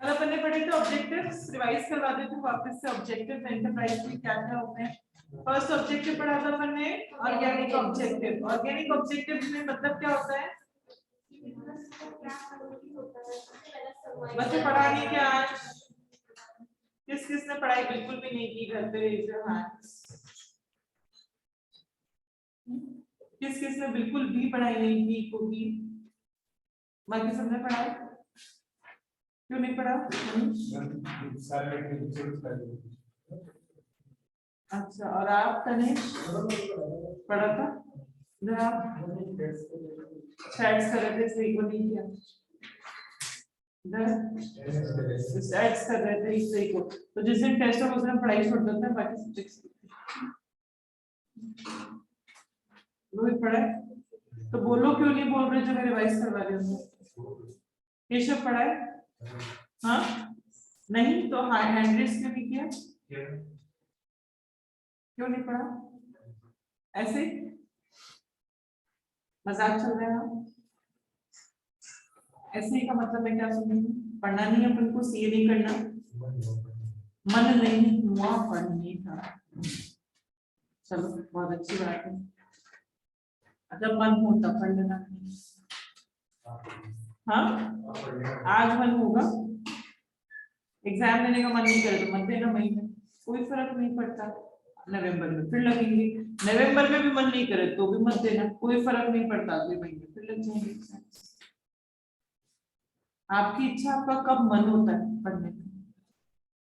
और अपन ने पढ़े थे ऑब्जेक्टिव्स, रिवाइज करवा देते हैं वापस से। ऑब्जेक्टिव एंटरप्राइज में क्या क्या होते हैं? फर्स्ट ऑब्जेक्टिव पढ़ा था अपन ने ऑर्गेनिक ऑब्जेक्टिव। ऑर्गेनिक ऑब्जेक्टिव में मतलब क्या होता है? बच्चे पढ़ा नहीं क्या आज? किस किस ने पढ़ाई बिल्कुल भी नहीं की घर पे? Raise your hands. किस किस ने बिल्कुल भी पढ़ाई नहीं की? क्योंकि बाकी सबने पढ़ा, क्यों नहीं पढ़ा? अच्छा, और आप तनिष पढ़ा था? इधर आप चैट्स कर रहे थे, सही को नहीं किया। चैट्स कर रहे थे सही को। तो जिस दिन टेस्ट होगा उस दिन पढ़ाई छोड़ देते हैं, बाकी सब्जेक्ट्स रोहित पढ़ा है? तो बोलो क्यों नहीं बोल रहे जो मैं रिवाइज करवा रही हूँ? केशव पढ़ा है? हाँ नहीं तो हैंड रेस क्यों नहीं किया? क्यों नहीं पढ़ा? ऐसे मजाक चल रहा है? ऐसे ही का मतलब मैं क्या समझूं? पढ़ना नहीं है अपन को, सीए नहीं करना, मन नहीं हुआ पढ़ने का। चलो बहुत अच्छी बात है, जब मन होता पढ़ लेना। हाँ आज मन होगा, एग्जाम देने का मन नहीं करे तो मत देना मई में, कोई फर्क नहीं पड़ता। नवंबर में फिर लगेंगे, नवंबर में भी मन नहीं करे तो भी मत देना, कोई फर्क नहीं पड़ता। अगले महीने फिर लग जाएंगे एग्जाम। आपकी इच्छा, आपका कब मन होता है पढ़ने का।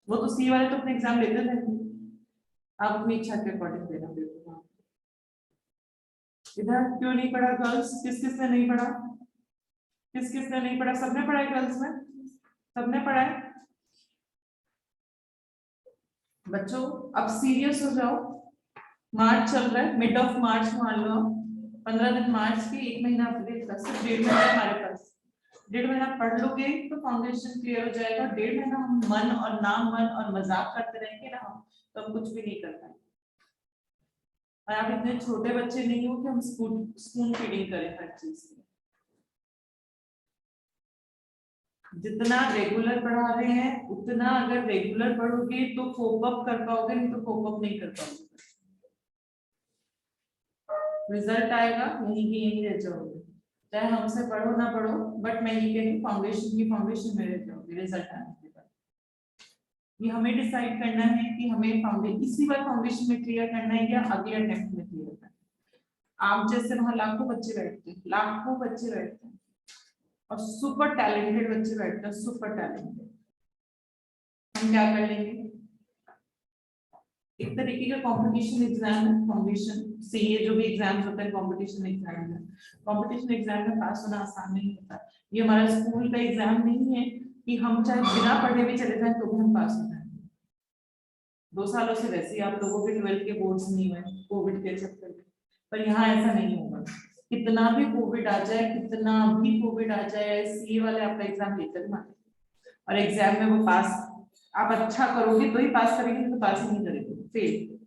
वो तो सी वाले तो अपने एग्जाम लेते थे, आप अपनी इच्छा के अकॉर्डिंग देना पेपर। इधर क्यों नहीं पढ़ा गर्ल्स? किस किस ने नहीं पढ़ा? किस किस ने नहीं पढ़ा? सबने पढ़ा है गर्ल्स में? सबने पढ़ा है? बच्चों अब सीरियस हो जाओ, मार्च चल रहा है, मिड ऑफ मार्च मान लो, 15 दिन मार्च के, 1 महीना अप्रैल का, सिर्फ 1.5 महीना हमारे पास। 1.5 महीना पढ़ लोगे तो फाउंडेशन क्लियर हो जाएगा। 1.5 महीना हम मन और नाम मन और मजाक करते रहेंगे ना हम, तो हम कुछ भी नहीं कर पाएंगे। और आप इतने छोटे बच्चे नहीं हो कि हम स्पून फीडिंग करें हर चीज की। जितना रेगुलर पढ़ा रहे हैं उतना अगर रेगुलर पढ़ोगे तो कोप अप कर पाओगे, नहीं तो कोप अप नहीं कर पाओगे। रिजल्ट आएगा यहीं की यहीं रह जाओगे, चाहे हमसे पढ़ो ना पढ़ो, बट मैं ये कह रही फाउंडेशन की फाउंडेशन में रह जाओगे रिजल्ट आने के बाद। ये हमें डिसाइड करना है कि हमें फाउंडेशन इसी बार फाउंडेशन में क्लियर करना है या अगले अटेम्प्ट में क्लियर करना है। आप जैसे वहां लाखों बच्चे बैठते हैं, लाखों बच्चे बैठते हैं और सुपर टैलेंटेड बच्चे बैठते हैं, सुपर टैलेंटेड। हम क्या कर लेंगे? एक तरीके का कंपटीशन एग्जाम है फाउंडेशन, सीए जो भी एग्जाम्स होते हैं कंपटीशन एग्जाम है। कंपटीशन एग्जाम में पास होना आसान नहीं होता। ये हमारा स्कूल का एग्जाम नहीं है कि हम चाहे बिना पढ़े भी चले जाएं तो भी हम पास हो जाएंगे। 2 सालों से वैसे ही आप लोगों के 12 के बोर्ड्स नहीं हुए कोविड के चक्कर में, पर यहाँ ऐसा नहीं होगा। कितना भी कोविड आ जाए, कितना भी कोविड आ जाए, सीए वाले आपका एग्जाम लेकर माने, और एग्जाम में वो पास आप अच्छा करोगे तो ही पास करेंगे, तो पास ही नहीं करेंगे फेल।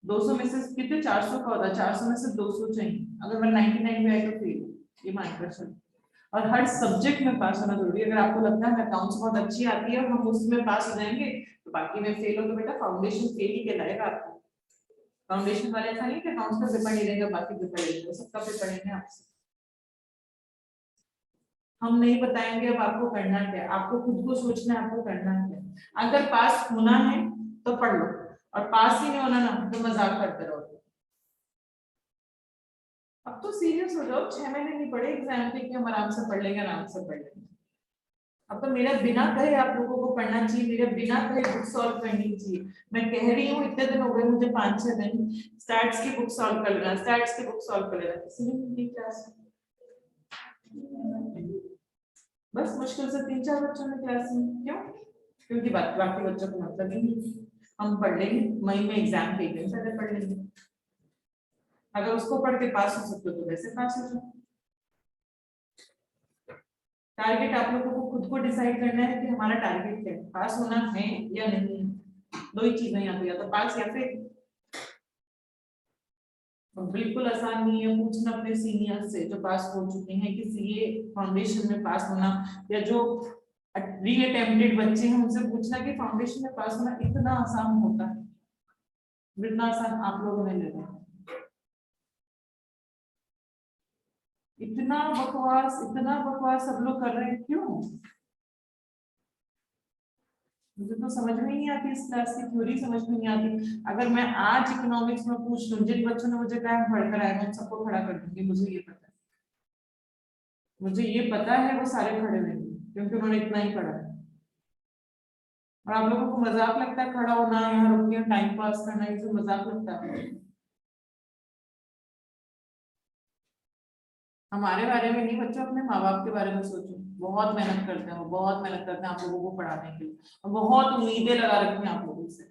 200 में से कितने 400 का होता है, 400 में से 200 चाहिए, अगर मैं 99 में आए तो फेल, ये मानकर चलो। और हर सब्जेक्ट में पास होना जरूरी है। अगर आपको लगता है अकाउंट्स बहुत अच्छी आती है और हम उसमें पास हो जाएंगे तो बाकी में फेल हो, तो बेटा फाउंडेशन फेल ही कहलाएगा आपको। फाउंडेशन वाले ऐसा नहीं कि अकाउंट्स का पेपर नहीं रहेगा बाकी पेपर रहेगा, सबका पेपर रहेंगे आपसे। हम नहीं बताएंगे अब आपको करना क्या, आपको खुद को सोचना है आपको करना क्या। अगर पास होना है तो पढ़ लो, और पास ही नहीं होना ना तो मजाक करते रहो। अब तो सीरियस हो जाओ, 6 महीने नहीं पढ़े एग्जाम के कि हम आराम से पढ़ लेंगे, आराम से पढ़ लेंगे। अब तो मेरा बिना कहे आप लोगों को पढ़ना चाहिए, मेरे बिना कहे बुक सॉल्व करनी चाहिए। मैं कह रही हूँ इतने दिन हो गए मुझे, 5-6 दिन, स्टैट्स की बुक सॉल्व कर लेना, स्टैट्स की बुक सॉल्व कर लेना, किसी ने नहीं क्लास में। बस मुश्किल से 3-4 बच्चों ने क्लास में, क्यों? क्योंकि बाकी बच्चों को मतलब ही नहीं। हम पढ़ लेंगे, मई में एग्जाम के 1 दिन पहले पढ़ लेंगे। अगर उसको पढ़ के पास हो सकते हो तो वैसे पास हो जाओ। टारगेट आप लोगों को खुद को डिसाइड करना है कि हमारा टारगेट क्या है, पास होना है या नहीं। 2 ही चीजें यहाँ पे, या तो पास या फिर। बिल्कुल आसान नहीं है, पूछना अपने सीनियर से जो पास हो चुके हैं कि सीए फाउंडेशन में पास होना, या जो रीअटेम्प्टेड बच्चे हैं, उनसे पूछना कि फाउंडेशन में पास होना इतना आसान होता है, जितना आसान आप लोगों ने ले लिया। इतना बकवास सब लोग कर रहे हैं, क्यों? मुझे तो समझ में नहीं आती, इस क्लास की थ्योरी समझ में नहीं आती। अगर मैं आज इकोनॉमिक्स में पूछ लूं, जिन बच्चों ने मुझे कहा पढ़ कर आए, मैं सबको खड़ा कर दूंगी, मुझे ये पता है, मुझे ये पता है वो सारे खड़े रहेंगे, क्योंकि उन्होंने इतना ही पढ़ा है। और आप लोगों को मजाक लगता है खड़ा होना, यहाँ रुक के टाइम पास करना, ये सब मजाक लगता है। हमारे बारे में नहीं बच्चों, अपने माँ बाप के बारे में सोचो। बहुत मेहनत करते हैं वो, बहुत मेहनत करते हैं आप लोगों को पढ़ाने के लिए, और बहुत उम्मीदें लगा रखी हैं आप लोगों से।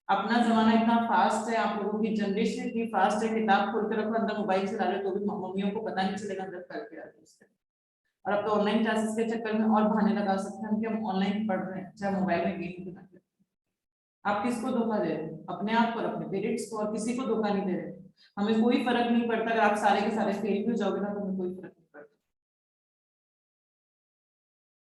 अपना जमाना इतना फास्ट है, आप लोगों की जनरेशन इतनी फास्ट है, किताब खोल के रखो, अंदर मोबाइल चला रहे तो भी मम्मियों को पता नहीं चलेगा अंदर करके आ रहे उससे। और अब तो ऑनलाइन क्लासेस के चक्कर में और बहाने लगा सकते हैं कि हम ऑनलाइन पढ़ रहे हैं, चाहे मोबाइल में गेम भी ना खेलें। आप किसको धोखा दे रहे हो? अपने आप को, अपने पेरेंट्स को, और किसी को धोखा नहीं दे रहे। हमें कोई फर्क नहीं पड़ता, अगर आप सारे के सारे फेल भी हो जाओगे ना तो हमें कोई फर्क नहीं पड़ता।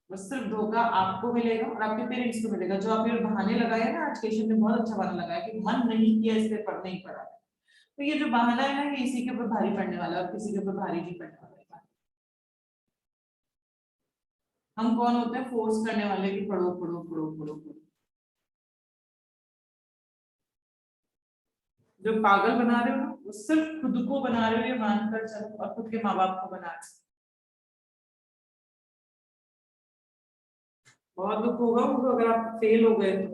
बस सिर्फ धोखा आपको मिलेगा और आपके पेरेंट्स को मिलेगा। जो आपने बहाने लगाया ना, आज केशव ने बहुत अच्छा बहाना लगाया कि मन नहीं किया इसलिए पढ़ नहीं पड़ा। तो ये जो बहाना है ना, ये इसी के ऊपर भारी पड़ने वाला है और किसी के ऊपर भारी नहीं पड़ने वाला है। हम कौन होते हैं फोर्स करने वाले कि पढ़ो पढ़ो पढ़ो पढ़ो पढ़ो। जो पागल बना रहे हो ना, वो सिर्फ खुद को बना रहे हो ये मानकर चलो, और खुद के माँ बाप को बना रहे हो। बहुत दुख होगा उनको अगर आप फेल हो गए तो।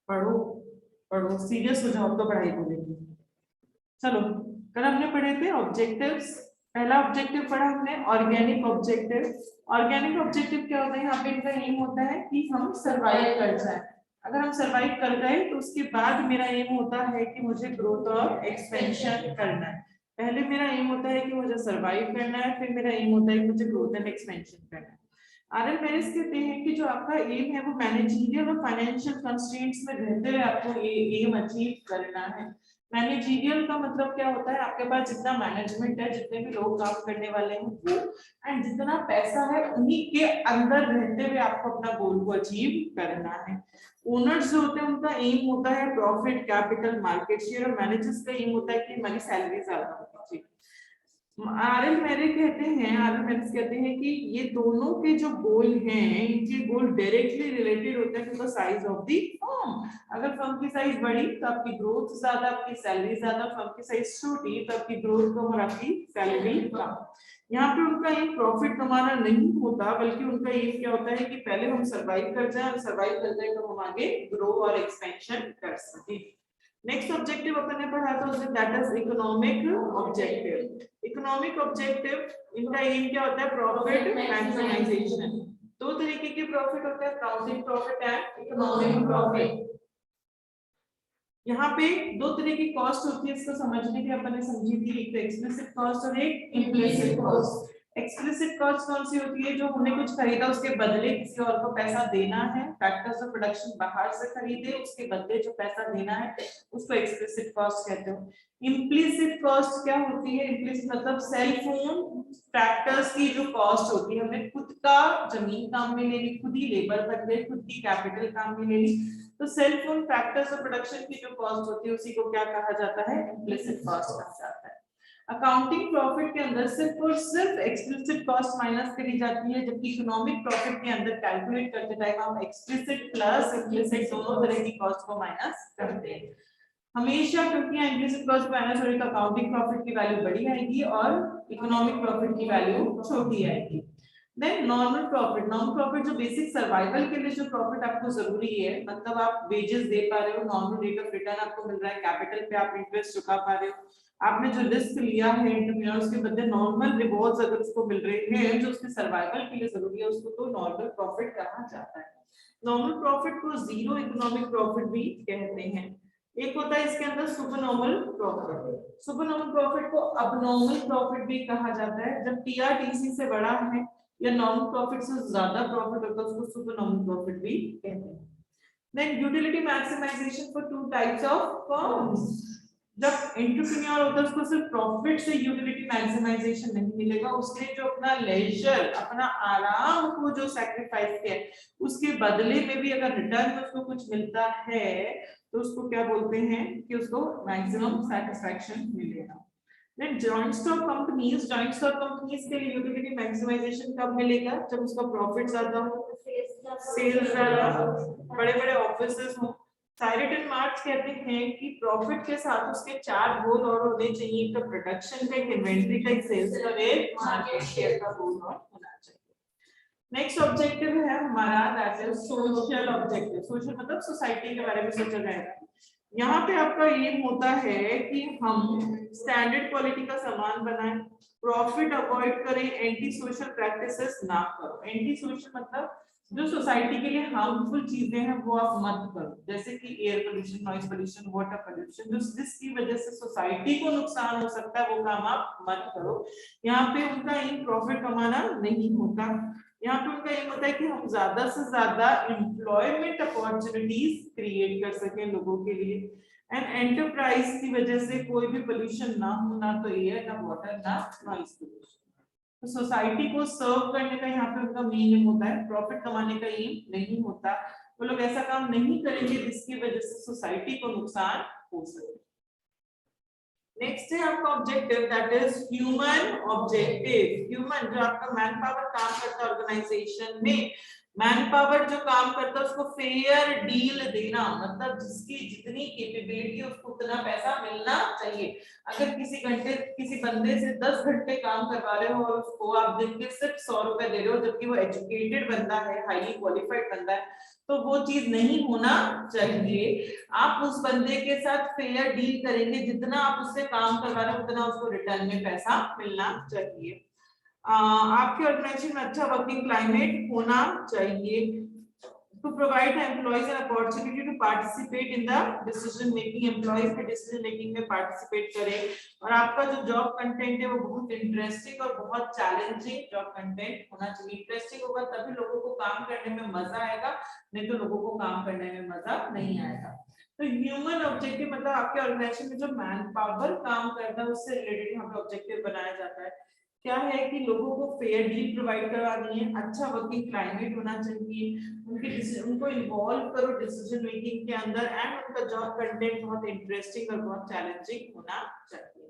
पढ़ो पढ़ो, सीरियस हो जाओ तो पढ़ाई को लेकर। चलो, कल हमने पढ़े थे ऑब्जेक्टिव्स। पहला ऑब्जेक्टिव पढ़ा हमने ऑर्गेनिक ऑब्जेक्टिव। ऑर्गेनिक ऑब्जेक्टिव क्या होता है? यहाँ पे इनका एम होता है कि हम सरवाइव कर जाए। अगर हम सरवाइव कर गए तो उसके बाद मेरा एम होता है कि मुझे ग्रोथ और एक्सपेंशन करना है। पहले मेरा एम होता है कि मुझे सरवाइव करना है, फिर मेरा एम होता है कि मुझे ग्रोथ एंड एक्सपेंशन करना है। आरएल पेरिस कहते हैं कि जो आपका एम है वो मैनेजरियल और फाइनेंशियल कंस्ट्रेंट्स में रहते हुए आपको ये एम अचीव करना है। मैनेजरियल का मतलब क्या होता है? आपके पास जितना मैनेजमेंट है, जितने भी लोग काम करने वाले हैं वो, एंड जितना पैसा है उन्हीं के अंदर रहते हुए आपको अपना गोल को अचीव करना है। ओनर्स जो होते हैं उनका एम होता है प्रॉफिट, कैपिटल, मार्केट शेयर, और मैनेजर्स का एम होता है कि हमारी सैलरी ज्यादा होनी चाहिए। आरएल मेरिस कहते हैं कि ये दोनों के जो गोल हैं, इनके गोल डायरेक्टली रिलेटेड होते हैं to the size of the firm. अगर फर्म की साइज बड़ी तो आपकी ग्रोथ ज्यादा, आपकी सैलरी ज्यादा। फर्म की साइज छोटी तो आपकी ग्रोथ कम और आपकी सैलरी कम। यहाँ पे उनका एम प्रॉफिट कमाना नहीं होता, बल्कि उनका एम क्या होता है कि पहले हम सरवाइव कर जाए, और सरवाइव कर जाए तो हम आगे ग्रो और एक्सपेंशन कर सके। नेक्स्ट ऑब्जेक्टिव अपन ने पढ़ा था उसमें, that is economic objective. Economic objective इनका एम क्या होता है? Profit maximization. दो तरीके के प्रॉफिट होते हैं, accounting profit and economic profit. यहाँ पे दो तरह की कॉस्ट होती है, इसको समझने के अपन ने समझी थी, एक एक्सप्लिसिट कॉस्ट और एक इम्प्लिसिट कॉस्ट। एक्सप्लिसिट कॉस्ट कौन सी होती है? जो हमने कुछ खरीदा उसके बदले किसी और को पैसा देना है। फैक्टर्स ऑफ प्रोडक्शन बाहर से खरीदे, उसके बदले जो पैसा देना है उसको एक्सप्लिसिट कॉस्ट कहते हो। इम्प्लिसिट कॉस्ट क्या होती है? इम्प्लिसिट मतलब सेल्फ ओन फैक्टर्स की जो कॉस्ट होती है, हमने खुद का जमीन काम में ले ली, खुद ही लेबर कर ले, खुद की कैपिटल काम में ले ली, तो self own factors of production की जो कॉस्ट होती है उसी को क्या कहा जाता है? इम्प्लिसिट कॉस्ट कहा जाता है। अकाउंटिंग प्रॉफिट के अंदर सिर्फ और सिर्फ एक्सप्लिसिट कॉस्ट माइनस करी जाती है, जबकि इकोनॉमिक प्रॉफिट के अंदर कैलकुलेट करते टाइम हम एक्सप्लिसिट प्लस इम्प्लिसिट दोनों तरह की कॉस्ट को माइनस करते हैं हमेशा, क्योंकि इम्प्लिसिट कॉस्ट माइनस हो रही तो अकाउंटिंग प्रॉफिट की वैल्यू बड़ी आएगी और इकोनॉमिक प्रॉफिट की वैल्यू छोटी आएगी। Then normal profit. Normal profit जो बेसिक सर्वाइवल के लिए जो प्रॉफिट आपको जरूरी है, मतलब आप वेजेस दे पा रहे हो, नॉर्मल रेट ऑफ रिटर्न आपको मिल रहा है, कैपिटल पे आप इंटरेस्ट चुका पा रहे हो, आपने जो रिस्क लिया है एंटरप्रेन्योर्स के बदले नॉर्मल रिवॉर्ड्स अगर उसको मिल रहे हैं जो उसके सर्वाइवल के लिए जरूरी है, उसको तो नॉर्मल प्रॉफिट कहा जाता है। नॉर्मल प्रॉफिट को जीरो इकोनॉमिक प्रॉफिट भी कहते हैं। एक होता है इसके अंदर सुपरनॉर्मल प्रॉफिट। सुपरनॉर्मल प्रॉफिट को अबनॉर्मल प्रॉफिट भी कहा जाता है। जब टीआरटीसी से बड़ा है या नॉर्मल प्रॉफिट से ज्यादा प्रॉफिट होता है उसको सुपरनॉर्मल प्रॉफिट भी कहते हैं। Then utility maximization for two types of firms. जब एंटरप्रेन्योर होता है उसको सिर्फ प्रॉफिट से यूटिलिटी मैक्सिमाइजेशन नहीं मिलेगा, उसने जो अपना लेजर, अपना आराम को जो सैक्रिफाइस किया उसके बदले में भी अगर रिटर्न में उसको कुछ मिलता है तो उसको क्या बोलते हैं कि उसको मैक्सिमम सेटिस्फैक्शन मिलेगा। देन जॉइंट स्टॉक कंपनीज के लिए यूटिलिटी मैक्सिमाइजेशन कब मिलेगा? जब उसका प्रॉफिट ज्यादा हो, सेल्स ज्यादा हो, बड़े-बड़े ऑफिसेस हो। साइरेट एंड मार्क्स कहते हैं कि प्रॉफिट के साथ उसके 4 गोल और होने चाहिए, एक तो प्रोडक्शन का, एक इन्वेंटरी का, एक सेल्स का, एक मार्केट शेयर का गोल और होना चाहिए। नेक्स्ट ऑब्जेक्टिव है हमारा that is social objective. Social मतलब सोसाइटी के बारे में सोचा जाएगा। यहाँ पे आपका एम होता है कि हम स्टैंडर्ड क्वालिटी का सामान बनाएं, प्रॉफिट अवॉइड करें, एंटी सोशल प्रैक्टिसेस ना करो। एंटी सोशल मतलब जो सोसाइटी के लिए हार्मफुल चीजें हैं वो आप मत करो, जैसे कि air pollution, noise pollution, water pollution, जो जिसकी वजह से सोसाइटी को नुकसान हो सकता है वो काम आप मत करो। यहाँ पे उनका एम प्रॉफिट कमाना नहीं होता, यहाँ पे उनका एम होता है कि हम ज्यादा से ज्यादा एम्प्लॉयमेंट अपॉर्चुनिटीज क्रिएट कर सकें लोगों के लिए। एंड एंटरप्राइज की वजह से कोई भी पोल्यूशन ना हो, ना तो एयर, ना वाटर, ना नॉइज पोल्यूशन। तो सोसाइटी को सर्व करने का यहाँ पे उनका मेन एम होता है, प्रॉफिट कमाने का एम नहीं होता। वो लोग ऐसा काम नहीं करेंगे जिसकी वजह से सोसाइटी को नुकसान हो सके। नेक्स्ट है आपका objective that is human objective. Human जो आपका मैन पावर काम करता है ऑर्गेनाइजेशन में, मैन पावर जो काम करता है उसको फेयर डील देना, मतलब जिसकी जितनी कैपेबिलिटी उसको उतना पैसा मिलना चाहिए। अगर किसी बंदे से 10 घंटे काम करवा रहे हो और उसको आप दिन के सिर्फ 100 रुपए दे रहे हो, जबकि वो एजुकेटेड बंदा है, हाईली क्वालिफाइड बंदा है, तो वो चीज नहीं होना चाहिए। आप उस बंदे के साथ फेयर डील करेंगे, जितना आप उससे काम करवा रहे हो उतना उसको रिटर्न में पैसा मिलना चाहिए। आपके ऑर्गेनाइजेशन में अच्छा वर्किंग क्लाइमेट होना चाहिए। To provide employees an opportunity to participate in the decision making, employees के डिसीजन मेकिंग में पार्टिसिपेट करें। और आपका जो जॉब कंटेंट है वो बहुत इंटरेस्टिंग और बहुत चैलेंजिंग जॉब कंटेंट होना चाहिए। इंटरेस्टिंग होगा तभी लोगों को काम करने में मजा आएगा, नहीं तो लोगों को काम करने में मजा नहीं आएगा। तो ह्यूमन ऑब्जेक्टिव मतलब आपके ऑर्गेनाइजेशन में जो मैन पावर काम करता है उससे रिलेटेड यहाँ पे ऑब्जेक्टिव बनाया जाता है। क्या है कि लोगों को फेयर डील प्रोवाइड करवानी है, अच्छा वर्किंग क्लाइमेट होना चाहिए, उनको इन्वॉल्व करो डिसीजन मेकिंग के अंदर, एंड उनका जॉब कंटेंट बहुत इंटरेस्टिंग और बहुत चैलेंजिंग होना चाहिए।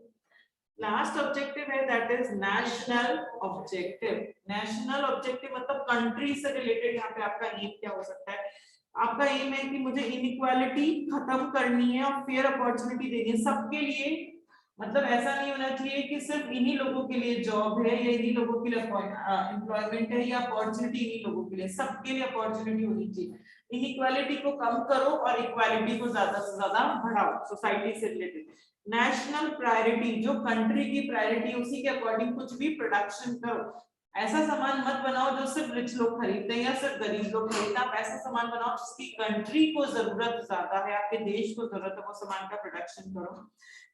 लास्ट ऑब्जेक्टिव है that is national objective. National objective मतलब कंट्री से रिलेटेड। यहाँ पे आपका एम क्या हो सकता है? आपका एम है कि मुझे इनइक्वालिटी खत्म करनी है और फेयर अपॉर्चुनिटी देनी है सबके लिए। मतलब ऐसा नहीं होना चाहिए कि सिर्फ इन्हीं लोगों के लिए जॉब है या इन्हीं लोगों के लिए एम्प्लॉयमेंट है या अपॉर्चुनिटी इन्हीं लोगों के लिए, सबके लिए अपॉर्चुनिटी होनी चाहिए। इनइक्वालिटी को कम करो और इक्वालिटी को ज्यादा से ज्यादा बढ़ाओ सोसाइटी से रिलेटेड। नेशनल प्रायोरिटी, जो कंट्री की प्रायोरिटी उसी के अकॉर्डिंग कुछ भी प्रोडक्शन करो। ऐसा सामान मत बनाओ जो सिर्फ रिच लोग खरीदते हैं या सिर्फ गरीब लोग खरीदते हैं। आप ऐसा सामान बनाओ जिसकी कंट्री को जरूरत ज्यादा है, आपके देश को जरूरत है, वो सामान का प्रोडक्शन करो।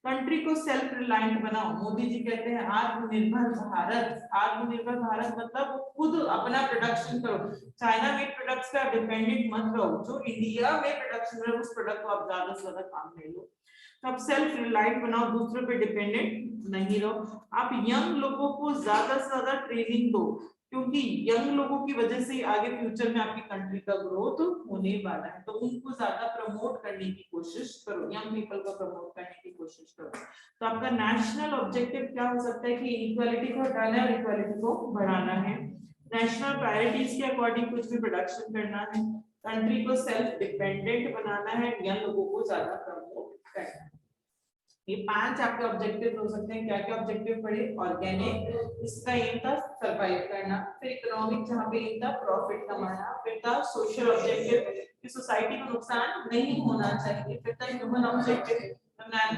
कंट्री को सेल्फ रिलायंट बनाओ। मोदी जी कहते हैं आत्मनिर्भर भारत। आत्मनिर्भर भारत मतलब वो खुद अपना प्रोडक्शन करो, चाइना मेड प्रोडक्ट्स का डिपेंडेंट मत रहो। जो इंडिया में प्रोडक्शन है उस प्रोडक्ट को आप ज्यादा से ज्यादा काम ले लो। तो आप सेल्फ रिलायंट बनाओ, दूसरों पे डिपेंडेंट नहीं रहो। आप यंग लोगों को ज्यादा से ज्यादा ट्रेनिंग दो, क्योंकि यंग लोगों की वजह से आगे फ्यूचर में आपकी कंट्री का ग्रोथ होने वाला है। तो उनको ज्यादा प्रमोट करने की कोशिश करो, यंग पीपल को प्रमोट करने की कोशिश करो। तो आपका नेशनल ऑब्जेक्टिव क्या हो सकता है कि इक्वालिटी को हटाना है और इक्वालिटी को बढ़ाना है। नेशनल प्रायोरिटीज के अकॉर्डिंग कुछ भी प्रोडक्शन करना है। कंट्री को सेल्फ डिपेंडेंट बनाना है, यंग लोगों को ज्यादा प्रमोट करना है। ये 5 आपके ऑब्जेक्टिव हो सकते हैं। क्या क्या ऑब्जेक्टिव पढ़े? ऑर्गेनिक, इसका एम था सरवाइव करना। फिर इकोनॉमिक, जहां पे एम था प्रॉफिट कमाना। फिर था सोशल ऑब्जेक्टिव कि सोसाइटी को नुकसान नहीं होना चाहिए। फिर था ह्यूमन ऑब्जेक्टिव,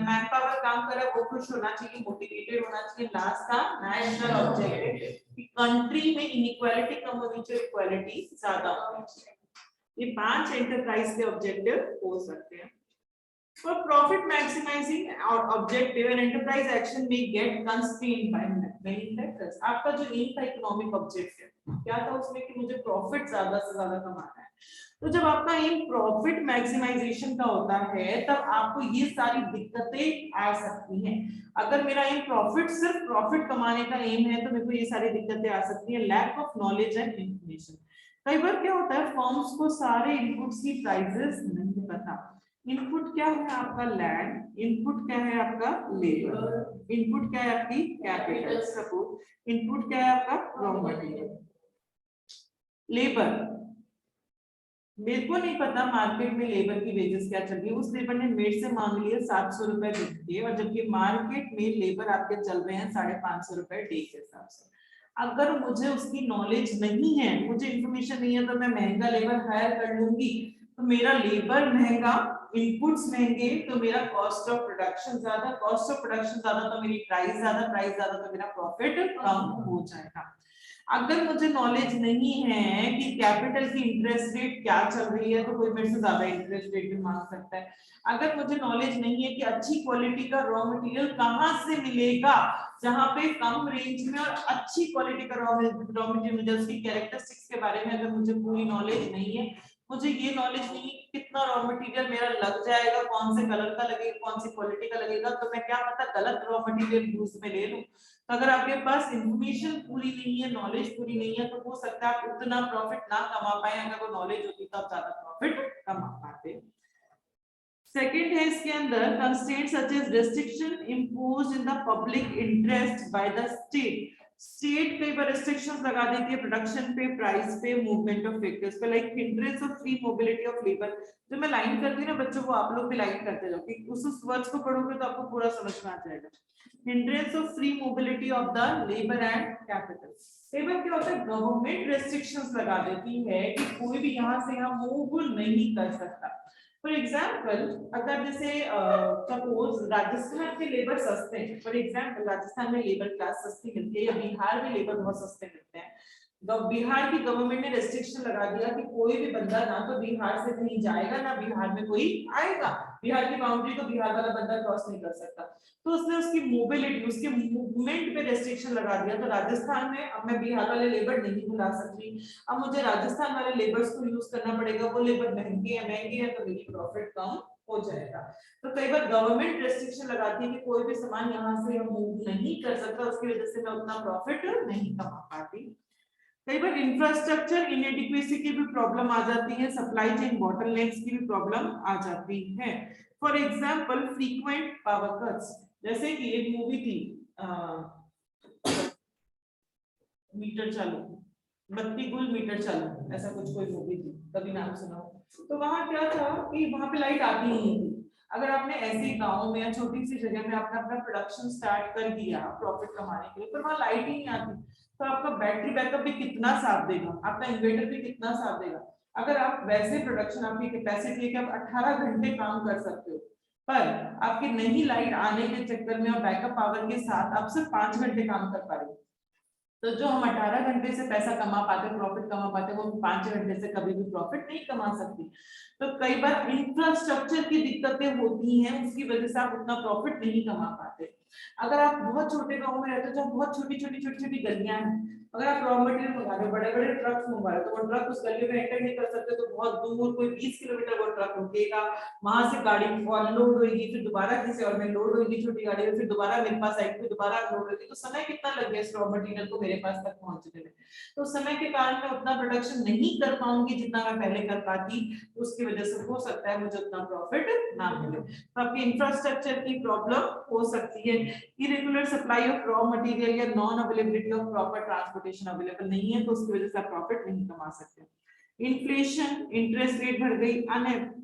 मैन पावर काम कर रहा है वो खुश होना चाहिए, मोटिवेटेड होना चाहिए। लास्ट था नेशनल ऑब्जेक्टिव कि कंट्री में इनइक्वालिटी कम होनी चाहिए, इक्वालिटी ज्यादा होनी चाहिए। ये 5 एंटरप्राइज के ऑब्जेक्टिव हो सकते हैं। For profit maximizing or objective, an enterprise action may get constrained by many factors. आपका जो एम था इकोनॉमिक ऑब्जेक्टिव क्या था उसमें कि मुझे प्रॉफिट ज्यादा से ज्यादा कमाना है, तो जब आपका एम प्रॉफिट मैक्सिमाइजेशन का होता है तब आपको ये सारी दिक्कतें आ सकती हैं। अगर मेरा एम प्रॉफिट, सिर्फ प्रॉफिट कमाने का एम है तो मेरे को ये सारी दिक्कतें आ सकती है। Lack of knowledge and information. कई बार क्या होता है, फर्म्स को सारे इनपुट्स की प्राइसेस नहीं पता। इनपुट क्या है आपका लैंड, इनपुट क्या है आपका लेबर, इनपुट क्या है आपकी कैपिटल, सपोज इनपुट क्या है आपका रॉ मटेरियल। लेबर, मेरे को नहीं पता मार्केट में लेबर की वेजेस क्या चल रही है, उस लेबर ने मेरे से मांग लिया 700 रुपए दिन के, और जबकि मार्केट में लेबर आपके चल रहे हैं 550 रुपए डे के हिसाब से। अगर मुझे उसकी नॉलेज नहीं है, मुझे इंफॉर्मेशन नहीं है, तो मैं महंगा लेबर हायर कर लूंगी, तो मेरा लेबर महंगा, इनपुट्स महंगे, तो मेरा कॉस्ट ऑफ प्रोडक्शन ज्यादा, कॉस्ट ऑफ प्रोडक्शन ज्यादा तो मेरी प्राइस ज्यादा, प्राइस ज्यादा तो मेरा प्रॉफिट कम हो जाएगा। अगर मुझे नॉलेज नहीं है कि कैपिटल की इंटरेस्ट रेट क्या चल रही है, तो कोई मेरे से ज्यादा इंटरेस्ट रेट भी मांग सकता है। अगर मुझे नॉलेज नहीं है कि अच्छी क्वालिटी का रॉ मटेरियल कहाँ से मिलेगा, जहां पे कम रेंज में और अच्छी क्वालिटी का रॉ मटेरियल मिले, उसकी कैरेक्टरिस्टिक्स के बारे में अगर मुझे पूरी नॉलेज नहीं है, मुझे ये नॉलेज नहीं है कितना रॉ मटेरियल मेरा लग जाएगा, कौन से कलर का लगेगा, कौन सी क्वालिटी का लगेगा, तो मैं क्या पता गलत रॉ मटेरियल यूज में ले लूं। तो अगर आपके पास इंफॉर्मेशन पूरी नहीं है, नॉलेज पूरी नहीं है, तो हो सकता है आप उतना प्रॉफिट ना कमा पाए। अगर वो नॉलेज होती तो आप ज्यादा प्रॉफिट कमा पाते। सेकंड है इसके अंदर constraints such as restriction imposed in the public interest by the state. State कई बार रिस्ट्रिक्शंस लगा देती है प्रोडक्शन पे, प्राइस पे, मूवमेंट ऑफ फैक्टर्स पे, like hindrance of free mobility of labour. जो मैं लाइन करती हूँ ना बच्चों, को आप लोग भी लाइन करते जाओ कि उस वर्ड्स को पढ़ोगे तो आपको पूरा समझ में आ जाएगा। Hindrance of free mobility of the labour and capital. कई बार क्या होता है, गवर्नमेंट रेस्ट्रिक्शंस लगा देती है कि कोई भी यहाँ से यहाँ मूव नहीं कर सकता। फॉर एग्जाम्पल, अगर जैसे सपोज राजस्थान के लेबर सस्ते हैं, फॉर एग्जाम्पल राजस्थान में लेबर क्लास सस्ती मिलती है, या बिहार में लेबर बहुत सस्ते मिलते हैं, तो बिहार की गवर्नमेंट ने रेस्ट्रिक्शन लगा दिया कि कोई भी बंदा ना तो बिहार से कहीं जाएगा ना बिहार में कोई आएगा, बिहार की बाउंड्री को बिहार वाला बंदा क्रॉस नहीं कर सकता। तो उसने उसकी मोबिलिटी, उसके मूवमेंट पे रेस्ट्रिक्शन लगा दिया। तो राजस्थान में अब मैं बिहार वाले लेबर नहीं बुला सकती, अब मुझे राजस्थान वाले लेबर्स को यूज करना पड़ेगा, वो लेबर महंगे है तो मेरी प्रॉफिट कम हो जाएगा। तो कई बार गवर्नमेंट रेस्ट्रिक्शन लगाती है कि कोई भी सामान यहाँ से मूव नहीं कर सकता, उसकी वजह से मैं उतना प्रॉफिट नहीं कमा पाती। कई बार इंफ्रास्ट्रक्चर इनएडिक्वेसी की भी प्रॉब्लम आ जाती है, सप्लाई चेन बॉटलनेक्स की भी प्रॉब्लम आ जाती है। For example frequent power cuts, जैसे कि एक मूवी थी मीटर चालू, बत्ती गुल मीटर चालू, ऐसा कुछ कोई मूवी थी, कभी नाम सुना हो। तो वहां क्या था कि वहां पे लाइट आती ही नहीं थी। अगर आपने ऐसे गांव में या छोटी सी जगह में आपने अपना प्रोडक्शन स्टार्ट कर दिया प्रॉफिट कमाने के लिए, पर वहां लाइट ही नहीं आती, तो आपका बैटरी बैकअप भी कितना साथ देगा, आपका इन्वर्टर भी कितना साथ देगा। अगर आप वैसे प्रोडक्शन, आपकी कैपेसिटी है कि आप 18 घंटे काम कर सकते हो, पर आपकी नहीं लाइट आने के चक्कर में और बैकअप पावर के साथ आप सिर्फ 5 घंटे काम कर पा रहे हो, तो जो हम 18 घंटे से पैसा कमा पाते, प्रॉफिट कमा पाते, वो 5 घंटे से कभी भी प्रॉफिट नहीं कमा सकती। तो कई बार इंफ्रास्ट्रक्चर की दिक्कतें होती हैं, उसकी वजह से आप उतना प्रॉफिट नहीं कमा पाते। अगर आप बहुत छोटे गांव में रहते हो जहाँ बहुत छोटी छोटी गलियां हैं, अगर आप रॉ मटेरियल मंगा रहे हो, बड़े बड़े ट्रक्स मंगा रहे हो, तो वो ट्रक उस गली में एंटर नहीं कर सकते, तो बहुत दूर कोई 20 किलोमीटर वो ट्रक रुकेगा, वहां से गाड़ी अनलोड होगी, फिर दोबारा किसी और में लोड होगी छोटी गाड़ी में, फिर दोबारा मेरे पास आएगी, फिर दोबारा अनलोड होगी, तो समय कितना लग गया इस रॉ मटेरियल को मेरे पास तक पहुंचने में। तो समय के कारण मैं उतना प्रोडक्शन नहीं कर पाऊंगी जितना मैं पहले कर पाती, उसकी वजह से हो सकता है मुझे उतना प्रॉफिट ना मिले। तो आपकी इंफ्रास्ट्रक्चर की प्रॉब्लम हो सकती है। Irregular supply of raw material या non availability of proper transportation available नहीं है, तो उसकी वजह से आप प्रॉफिट नहीं कमा सकते। इन्फ्लेशन, इंटरेस्ट रेट बढ़ गई,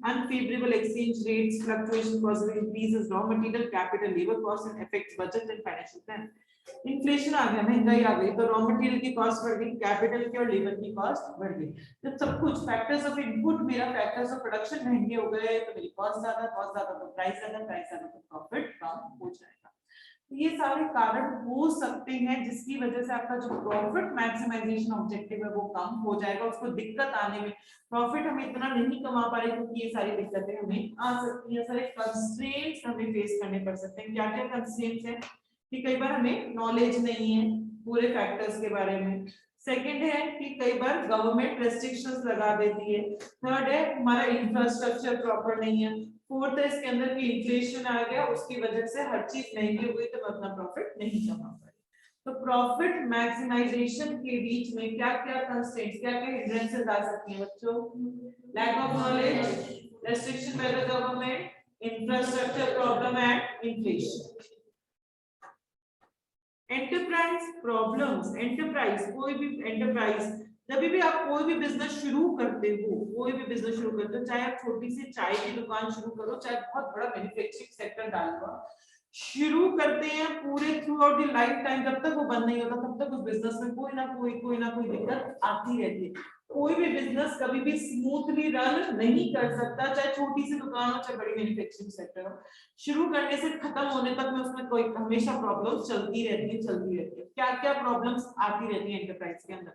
unfavourable exchange rates fluctuation causes increases raw material capital labour cost and affects budget and financial plan. Inflation आ गया, महंगाई आ गई, तो रॉ मटेरियल की कॉस्ट बढ़ गई, कैपिटल की और लेबर की कॉस्ट बढ़ गई। जब सब कुछ फैक्टर्स ऑफ इनपुट, मेरा फैक्टर्स ऑफ प्रोडक्शन महंगे हो गए, तो मेरी कॉस्ट ज्यादा, कॉस्ट ज्यादा तो प्राइस ज्यादा, प्राइस ज्यादा तो प्रॉफिट कम हो जाएगा। ये सारे कारण हो सकते हैं जिसकी वजह से आपका जो प्रॉफिट मैक्सिमाइजेशन ऑब्जेक्टिव है वो कम हो जाएगा, उसको दिक्कत आने में, प्रॉफिट हम इतना नहीं कमा पा रहे क्योंकि ये सारी दिक्कतें हमें आ सकती है, सारे कंस्ट्रेंट्स हमें फेस करने पड़ सकते हैं। क्या क्या कंस्ट्रेंट्स हैं कि कई बार हमें नॉलेज नहीं है पूरे फैक्टर्स के बारे में, सेकंड है कि कई बार गवर्नमेंट रेस्ट्रिक्शंस लगा देती है। थर्ड है हमारा इंफ्रास्ट्रक्चर प्रॉपर नहीं है। फोर्थ है इसके अंदर की इन्फ्लेशन आ गया, उसकी वजह से हर चीज महंगी हो गई तो मैं अपना प्रॉफिट नहीं कमा पाई। तो प्रॉफिट मैक्सिमाइजेशन के बीच में क्या क्या कंस्ट्रेंट्स, क्या क्या हिंड्रेंसेस आ सकती हैं बच्चों? Lack of knowledge, restriction by the government, infrastructure problem and inflation. Enterprise problems, enterprise कोई भी एंटरप्राइज, जब भी आप कोई भी बिजनेस शुरू करते हो, कोई भी बिजनेस शुरू करते हो, चाहे आप छोटी सी चाय की दुकान शुरू करो, चाहे बहुत बड़ा मैन्युफैक्चरिंग सेक्टर डाल दो, शुरू करते हैं पूरे through out the life time, जब तक वो बंद नहीं होता तब तक उस बिजनेस में कोई ना कोई दिक्कत आती रहती है। कोई भी बिजनेस कभी भी स्मूथली रन नहीं कर सकता, चाहे छोटी सी दुकान हो चाहे बड़ी मैन्युफैक्चरिंग सेक्टर हो। शुरू करने से खत्म होने तक में उसमें कोई हमेशा प्रॉब्लम्स चलती रहती है। क्या क्या प्रॉब्लम्स आती रहती है एंटरप्राइज के अंदर?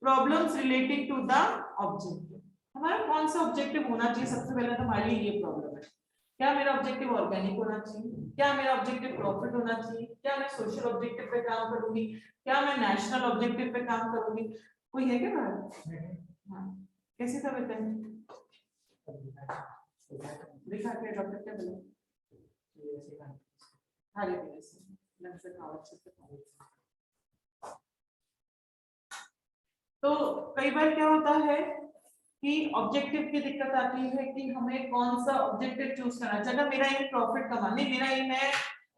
Problems relating to the objective. हमारा कौन सा ऑब्जेक्टिव होना चाहिए? सबसे पहले तो हमारे लिए ये प्रॉब्लम है, क्या मेरा ऑब्जेक्टिव ऑर्गेनिक होना चाहिए, क्या मेरा ऑब्जेक्टिव प्रॉफिट होना चाहिए, क्या मैं सोशल ऑब्जेक्टिव पे काम करूंगी, क्या मैं नेशनल ऑब्जेक्टिव पे काम करूंगी? कोई है क्या बात? हाँ, कैसे सब बताएं? दिखा के डॉक्टर क्या बोले? हरे पीले से लग से खाओ अच्छे से खाओ। तो कई बार क्या होता है कि ऑब्जेक्टिव की दिक्कत आती है कि हमें कौन सा ऑब्जेक्टिव चूज करना चाहिए। मेरा एम प्रॉफिट कमाने, मेरा एम है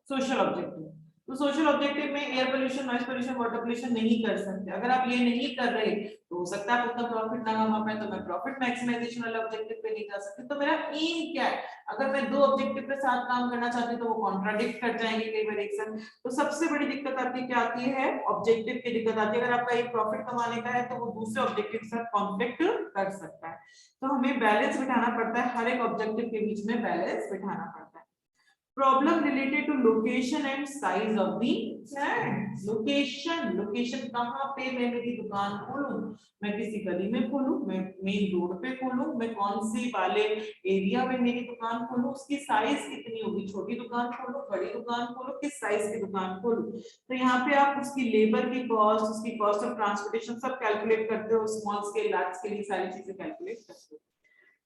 सोशल ऑब्जेक्टिव, तो सोशल ऑब्जेक्टिव में air pollution, noise pollution, water pollution नहीं कर सकते। अगर आप ये नहीं कर रहे तो हो सकता है आप उतना प्रॉफिट ना कमा पाए, तो मैं प्रॉफिट मैक्सिमाइजेशन वाले ऑब्जेक्टिव पे नहीं जा सकती। तो मेरा एम क्या है? अगर मैं दो ऑब्जेक्टिव पे साथ काम करना चाहती हूँ तो वो कॉन्ट्राडिक्ट कर जाएंगे कई बार एक साथ। तो सबसे बड़ी दिक्कत आती क्या आती है? ऑब्जेक्टिव की दिक्कत आती है। अगर आपका एक प्रॉफिट कमाने का है तो वो दूसरे ऑब्जेक्टिव के साथ कॉन्फ्लिक्ट कर सकता है। तो हमें बैलेंस बिठाना पड़ता है, हर एक ऑब्जेक्टिव के बीच में बैलेंस बिठाना पड़ता है। Problem related to location and size of the land. Location कहाँ पे मैं मेरी दुकान खोलूं? मैं किसी गली में खोलूं, मैं मेन रोड पे खोलूं, मैं कौन सी वाले एरिया में मेरी दुकान खोलूं, उसकी साइज कितनी होगी, छोटी दुकान खोलूं, बड़ी दुकान खोलूं, किस साइज की दुकान खोलूं? तो यहाँ पे आप उसकी लेबर की कॉस्ट, उसकी कॉस्ट ऑफ ट्रांसपोर्टेशन सब कैलकुलेट करते हो, स्मॉल स्केल, लार्ज स्केल, सारी चीजें कैलकुलेट करते हो।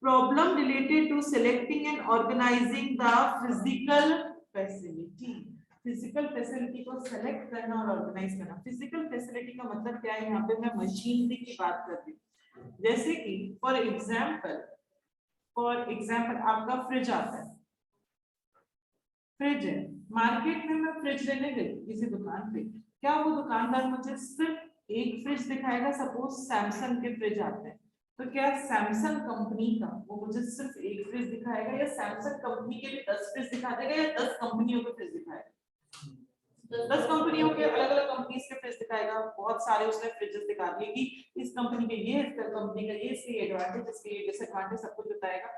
Problem related to selecting and organizing the physical facility. Physical facility को सेलेक्ट करना और ऑर्गेनाइज करना। फिजिकल फैसिलिटी का मतलब क्या है? यहाँ पे मैं मशीनरी की बात कर रही हूँ। जैसे कि फॉर एग्जाम्पल आपका फ्रिज आता है, फ्रिज है मार्केट में, मैं फ्रिज लेने गई किसी दुकान पे, क्या वो दुकानदार मुझे सिर्फ एक फ्रिज दिखाएगा? सपोज सैमसंग के फ्रिज आते हैं, तो क्या सैमसंग कंपनी का वो मुझे सिर्फ एक फ्रिज दिखाएगा, या सैमसंग कंपनी के भी 10 फ्रिज दिखा देगा, या 10 कंपनियों के फ्रिज दिखाएगा? 10 कंपनियों के अलग अलग कंपनीज के फ्रिज दिखाएगा। बहुत सारे उसने फ्रिजेस दिखा दिए कि इस कंपनी के ये, इस कंपनी का ये, इसके एडवांटेज, इसके डिसएडवांटेज, सब कुछ बताएगा।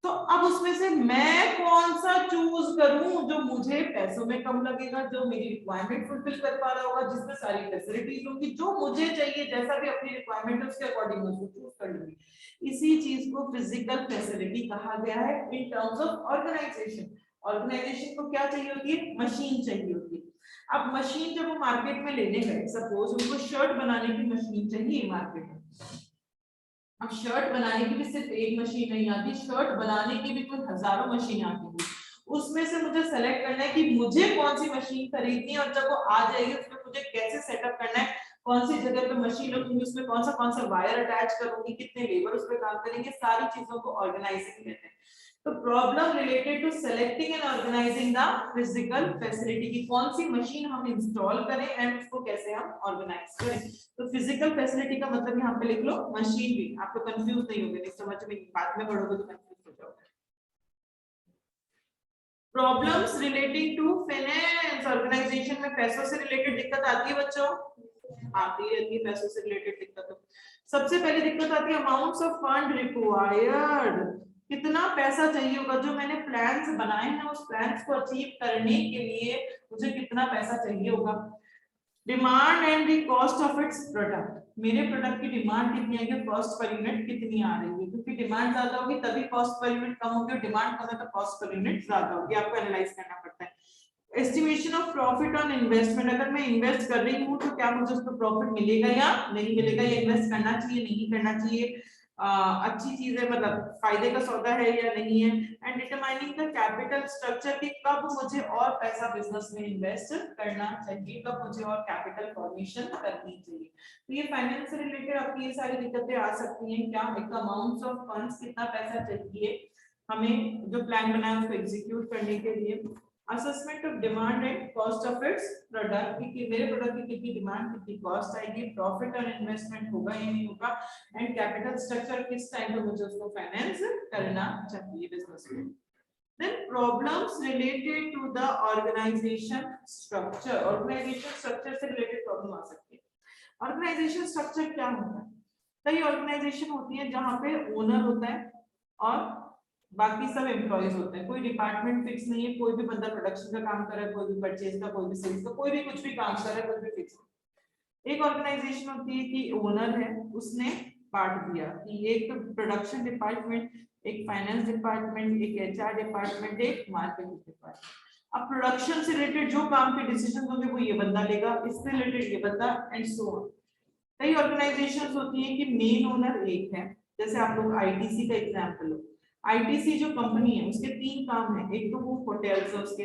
तो अब उसमें से मैं कौन सा चूज करूं जो मुझे पैसों में कम लगेगा, जो मेरी रिक्वायरमेंट फुलफिल कर पा रहा होगा, जिसमें सारी फैसिलिटीज होंगी, जो मुझे चाहिए, जैसा भी अपनी रिक्वायरमेंट है उसके अकॉर्डिंग मैं उसको चूज कर लूंगी। इसी चीज को फिजिकल फैसिलिटी कहा गया है in terms of organization. Organization को क्या चाहिए होती है? मशीन चाहिए होती है। अब मशीन जब वो मार्केट में लेने गए, सपोज उनको शर्ट बनाने की मशीन चाहिए मार्केट में। अब शर्ट बनाने की भी सिर्फ एक मशीन नहीं आती, शर्ट बनाने की भी कोई हजारों मशीन आती है। उसमें से मुझे सेलेक्ट करना है कि मुझे कौन सी मशीन खरीदनी है, और जब वो आ जाएगी उसमें मुझे कैसे सेटअप करना है, कौन सी जगह पे मशीन रखूंगी, उसमें कौन सा वायर अटैच करूंगी, कितने लेबर उस पर काम करेंगे, सारी चीजों को ऑर्गेनाइजिंग कहते हैं। तो problem related to selecting and organizing the physical facility, की कौन सी मशीन हम इंस्टॉल करें एंड उसको कैसे हम ऑर्गेनाइज करें। तो फिजिकल फैसिलिटी का मतलब यहाँ पे लिख लो मशीन भी, आपको कंफ्यूज नहीं होगे, नहीं समझ में, बाद में पढ़ोगे तो कंफ्यूज हो जाओगे। Problems relating to finance, organisation में पैसों से रिलेटेड दिक्कत आती है बच्चों, आती रहती है पैसों से रिलेटेड दिक्कत। सबसे पहली दिक्कत आती है अमाउंट्स ऑफ फंड रिक्वायर्ड, कितना पैसा चाहिए होगा, जो मैंने प्लान्स बनाए हैं उस प्लान्स को अचीव करने के लिए मुझे कितना पैसा चाहिए होगा। Demand and the cost of it's product, मेरे प्रोडक्ट की डिमांड कितनी है, कॉस्ट पर यूनिट कितनी आ रही है, क्योंकि डिमांड ज्यादा होगी तभी कॉस्ट पर यूनिट कम होगी, और डिमांड कम है तो कॉस्ट पर यूनिट ज्यादा होगी, आपको एनालाइज करना पड़ता है। Estimation of profit on investment, अगर मैं इन्वेस्ट कर रही हूँ तो क्या मुझे उस पर प्रॉफिट मिलेगा या नहीं मिलेगा, या इन्वेस्ट करना चाहिए नहीं करना चाहिए, अच्छी चीज है मतलब फायदे का सौदा है या नहीं है। And determining the capital structure की कब मुझे और पैसा बिजनेस में इन्वेस्ट करना चाहिए, कब मुझे और कैपिटल फॉर्मेशन करनी चाहिए। तो ये फाइनेंस से रिलेटेड आपकी ये सारी दिक्कतें आ सकती हैं। क्या एक अमाउंट्स ऑफ फंड्स, कितना पैसा चाहिए हमें जो प्लान बनाया उसको एग्जीक्यूट करने के लिए, assessment of demand and cost of it's product कि मेरे प्रोडक्ट की कितनी डिमांड कितनी कॉस्ट आएगी, प्रॉफिट और इन्वेस्टमेंट होगा या नहीं होगा, एंड कैपिटल स्ट्रक्चर किस टाइम पे मुझे उसको फाइनेंस करना चाहिए बिजनेस में। Then problems related to the organization structure, organization structure से related problem आ सकती है। Organization structure क्या होता है? कई ऑर्गेनाइजेशन होती है जहाँ पे ओनर होता है और बाकी सब एम्प्लॉइज होते हैं, कोई डिपार्टमेंट फिक्स नहीं है, कोई भी बंदा प्रोडक्शन का काम कर रहा है, कोई भी परचेज का, कोई भी सेल्स का, कोई भी कुछ भी काम कर रहा है, कोई भी फिक्स। एक ऑर्गेनाइजेशन होती है कि ओनर है, उसने बांट दिया कि एक प्रोडक्शन डिपार्टमेंट, एक फाइनेंस डिपार्टमेंट, एक एचआर डिपार्टमेंट, एक मार्केटिंग डिपार्टमेंट। अब प्रोडक्शन से रिलेटेड जो काम के डिसीजन होंगे वो ये बंदा लेगा, इससे रिलेटेड ये बंदा, एंड सो ऑन। कई ऑर्गेनाइजेशंस होती है कि मेन ओनर एक है, जैसे आप लोग आईटीसी का एग्जांपल लो। आईटीसी जो कंपनी है उसके 3 काम है, एक तो वो होटल्स है उसके,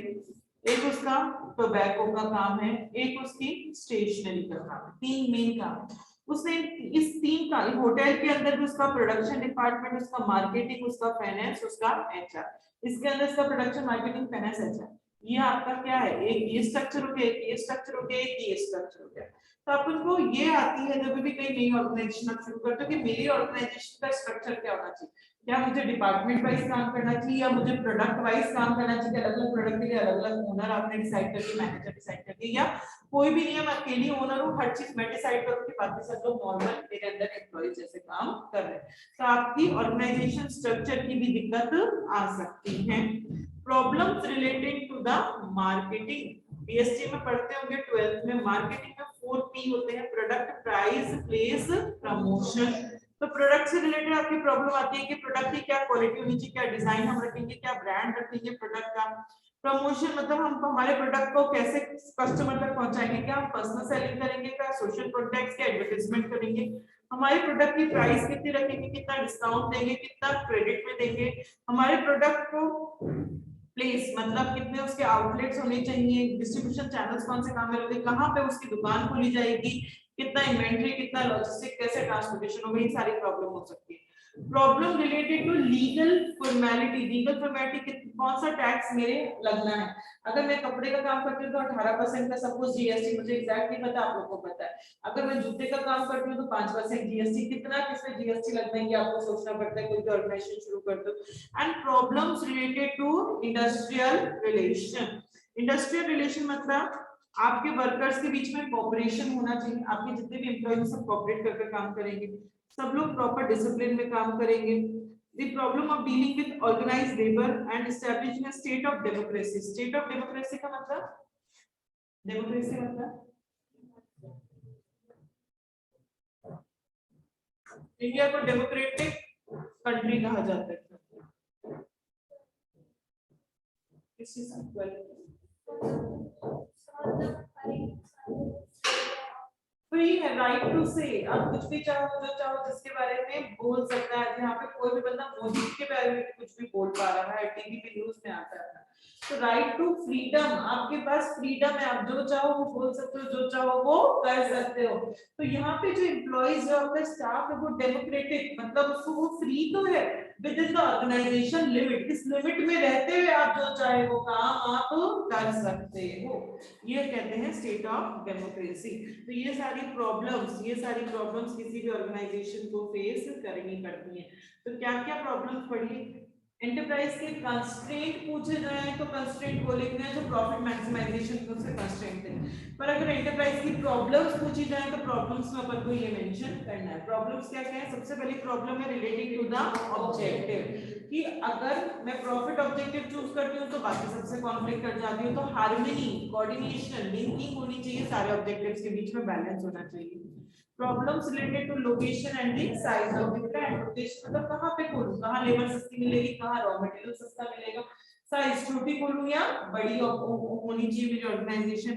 एक उसका टोबैको का काम है, एक उसकी स्टेशनरी का काम है, 3 मेन काम है। उसने इस 3 का, होटल के अंदर भी उसका प्रोडक्शन डिपार्टमेंट, उसका मार्केटिंग, उसका फाइनेंस, उसका एचआर, इसके अंदर इसका प्रोडक्शन मार्केटिंग फाइनेंस एचआर, ये आपका क्या है, एक ये स्ट्रक्चर हो गया, एक ये स्ट्रक्चर हो गया, एक ये स्ट्रक्चर हो गया। तो अपन को ये आती है जब भी कई नई ऑर्गेनाइजेशन आप शुरू करते हो कि मेरी ऑर्गेनाइजेशन का स्ट्रक्चर क्या होना चाहिए, क्या मुझे डिपार्टमेंट वाइज काम करना चाहिए या मुझे प्रोडक्ट वाइज काम करना चाहिए, अलग अलग प्रोडक्ट के लिए अलग अलग ओनर आपने डिसाइड कर दिया, मैनेजर डिसाइड कर दिया, या कोई भी नहीं है, मैं अकेली ओनर हूँ, हर चीज मैं डिसाइड करूंगी, बाकी सब लोग नॉर्मल मेरे अंदर एम्प्लॉइज जैसे काम कर रहे हैं। तो आपकी ऑर्गेनाइजेशन स्ट्रक्चर की भी दिक्कत आ सकती है। Problems related to the marketing, BSc में पढ़ते होंगे 12th में, मार्केटिंग में 4 P होते हैं, प्रोडक्ट, प्राइस, प्लेस, प्रमोशन। तो प्रोडक्ट से रिलेटेड आपकी प्रॉब्लम आती है कि प्रोडक्ट की क्या क्वालिटी होनी चाहिए, क्या डिजाइन हम रखेंगे, क्या ब्रांड रखेंगे प्रोडक्ट का। प्रमोशन मतलब हम हमारे प्रोडक्ट को कैसे कस्टमर तक पहुंचाएंगे, क्या हम पर्सनल सेलिंग करेंगे, क्या सोशल कॉन्टैक्ट्स, क्या एडवर्टाइजमेंट करेंगे, हमारे प्रोडक्ट की प्राइस कितनी रखेंगे, कितना डिस्काउंट देंगे, कितना क्रेडिट में देंगे, हमारे प्रोडक्ट को प्लेस मतलब कितने उसके आउटलेट्स होने चाहिए, डिस्ट्रीब्यूशन चैनल्स कौन से काम में होंगे, कहाँ पे उसकी दुकान खोली जाएगी, कितना इन्वेंटरी, कितना लॉजिस्टिक, कैसे ट्रांसपोर्टेशन होगा, ये सारी प्रॉब्लम हो सकती है। Problem related to legal formality, legal formality कौन सा टैक्स मेरे लगना है, अगर मैं कपड़े का काम करती हूँ तो 18% का सपोज जीएसटी, मुझे एग्जैक्ट नहीं पता, आप लोगों को पता है। अगर मैं जूते का काम करती हूँ तो 5% जीएसटी, कितना किसमें जीएसटी लगना है ये आपको सोचना पड़ता है, कोई भी ऑर्गेनाइजेशन शुरू कर दो। And problems related to industrial relation, industrial relation मतलब आपके वर्कर्स के बीच में कोऑपरेशन होना चाहिए, आपके जितने भी एम्प्लॉय सब कोऑपरेट करके काम करेंगे, सब लोग प्रॉपर डिसिप्लिन में काम करेंगे। The problem of dealing with organized labor and establishing a state of democracy, state of democracy का मतलब, डेमोक्रेसी मतलब इंडिया को डेमोक्रेटिक कंट्री कहा जाता है। फ्री है, राइट टू से, आप कुछ भी चाहो जो चाहो जिसके बारे में बोल सकता है, यहाँ पे कोई भी बंदा मोदी के बारे में कुछ भी बोल पा रहा है, टीवी पे न्यूज में आता है। तो राइट टू फ्रीडम, आपके पास फ्रीडम है, आप जो चाहो वो बोल सकते हो, जो चाहो वो कर सकते हो। तो यहाँ पे जो एम्प्लॉइज जो आपका स्टाफ है वो डेमोक्रेटिक मतलब उसको वो फ्री तो है within the organisation limit, इस लिमिट में रहते हुए आप जो चाहे वो काम आप कर सकते हो, ये कहते हैं स्टेट ऑफ डेमोक्रेसी। तो ये सारी प्रॉब्लम्स किसी भी ऑर्गेनाइजेशन को फेस करनी पड़ती हैं। तो क्या क्या प्रॉब्लम्स पड़ी, एंटरप्राइज के कंस्ट्रेंट पूछे जाए तो कंस्ट्रेंट वो लिखना है जो प्रॉफिट मैक्सिमाइजेशन को से कंस्ट्रेंट है, पर अगर एंटरप्राइज की प्रॉब्लम्स पूछी जाए तो प्रॉब्लम्स में अपन को ये मेंशन करना है। प्रॉब्लम्स क्या क्या है, सबसे पहली प्रॉब्लम है रिलेटिंग टू द ऑब्जेक्टिव, कि अगर मैं प्रॉफिट ऑब्जेक्टिव चूज करती हूँ तो बाकी सबसे कॉन्फ्लिक्ट कर जाती हूँ, तो हार्मनी, कोऑर्डिनेशन, लिंकिंग होनी चाहिए, सारे ऑब्जेक्टिव्स के बीच में बैलेंस होना चाहिए। Problems related to location and the size of the brand, location मतलब कहां पे खोलूं, कहां लेबर सस्ती मिलेगी, कहां रॉ मटेरियल सस्ता मिलेगा, साइज छोटी बोलूं या बड़ी होनी चाहिए मेरी organisation.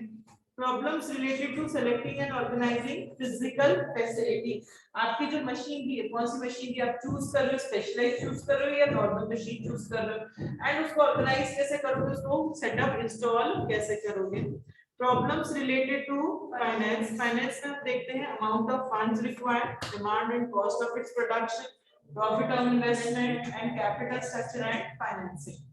Problems related to selecting and organising physical facility, आपकी जो मशीन की है, कौन सी मशीन की आप चूज कर रहे हो, स्पेशलाइज चूज कर रहे हो या नॉर्मल मशीन चूज कर रहे हो, एंड उसको ऑर्गेनाइज कैसे करोगे, उसको सेटअप इंस्टॉल कैसे करोगे। Problems related to finance, finance में हम देखते हैं amount of funds required, demand and cost of its production, profit on investment and capital structure and financing.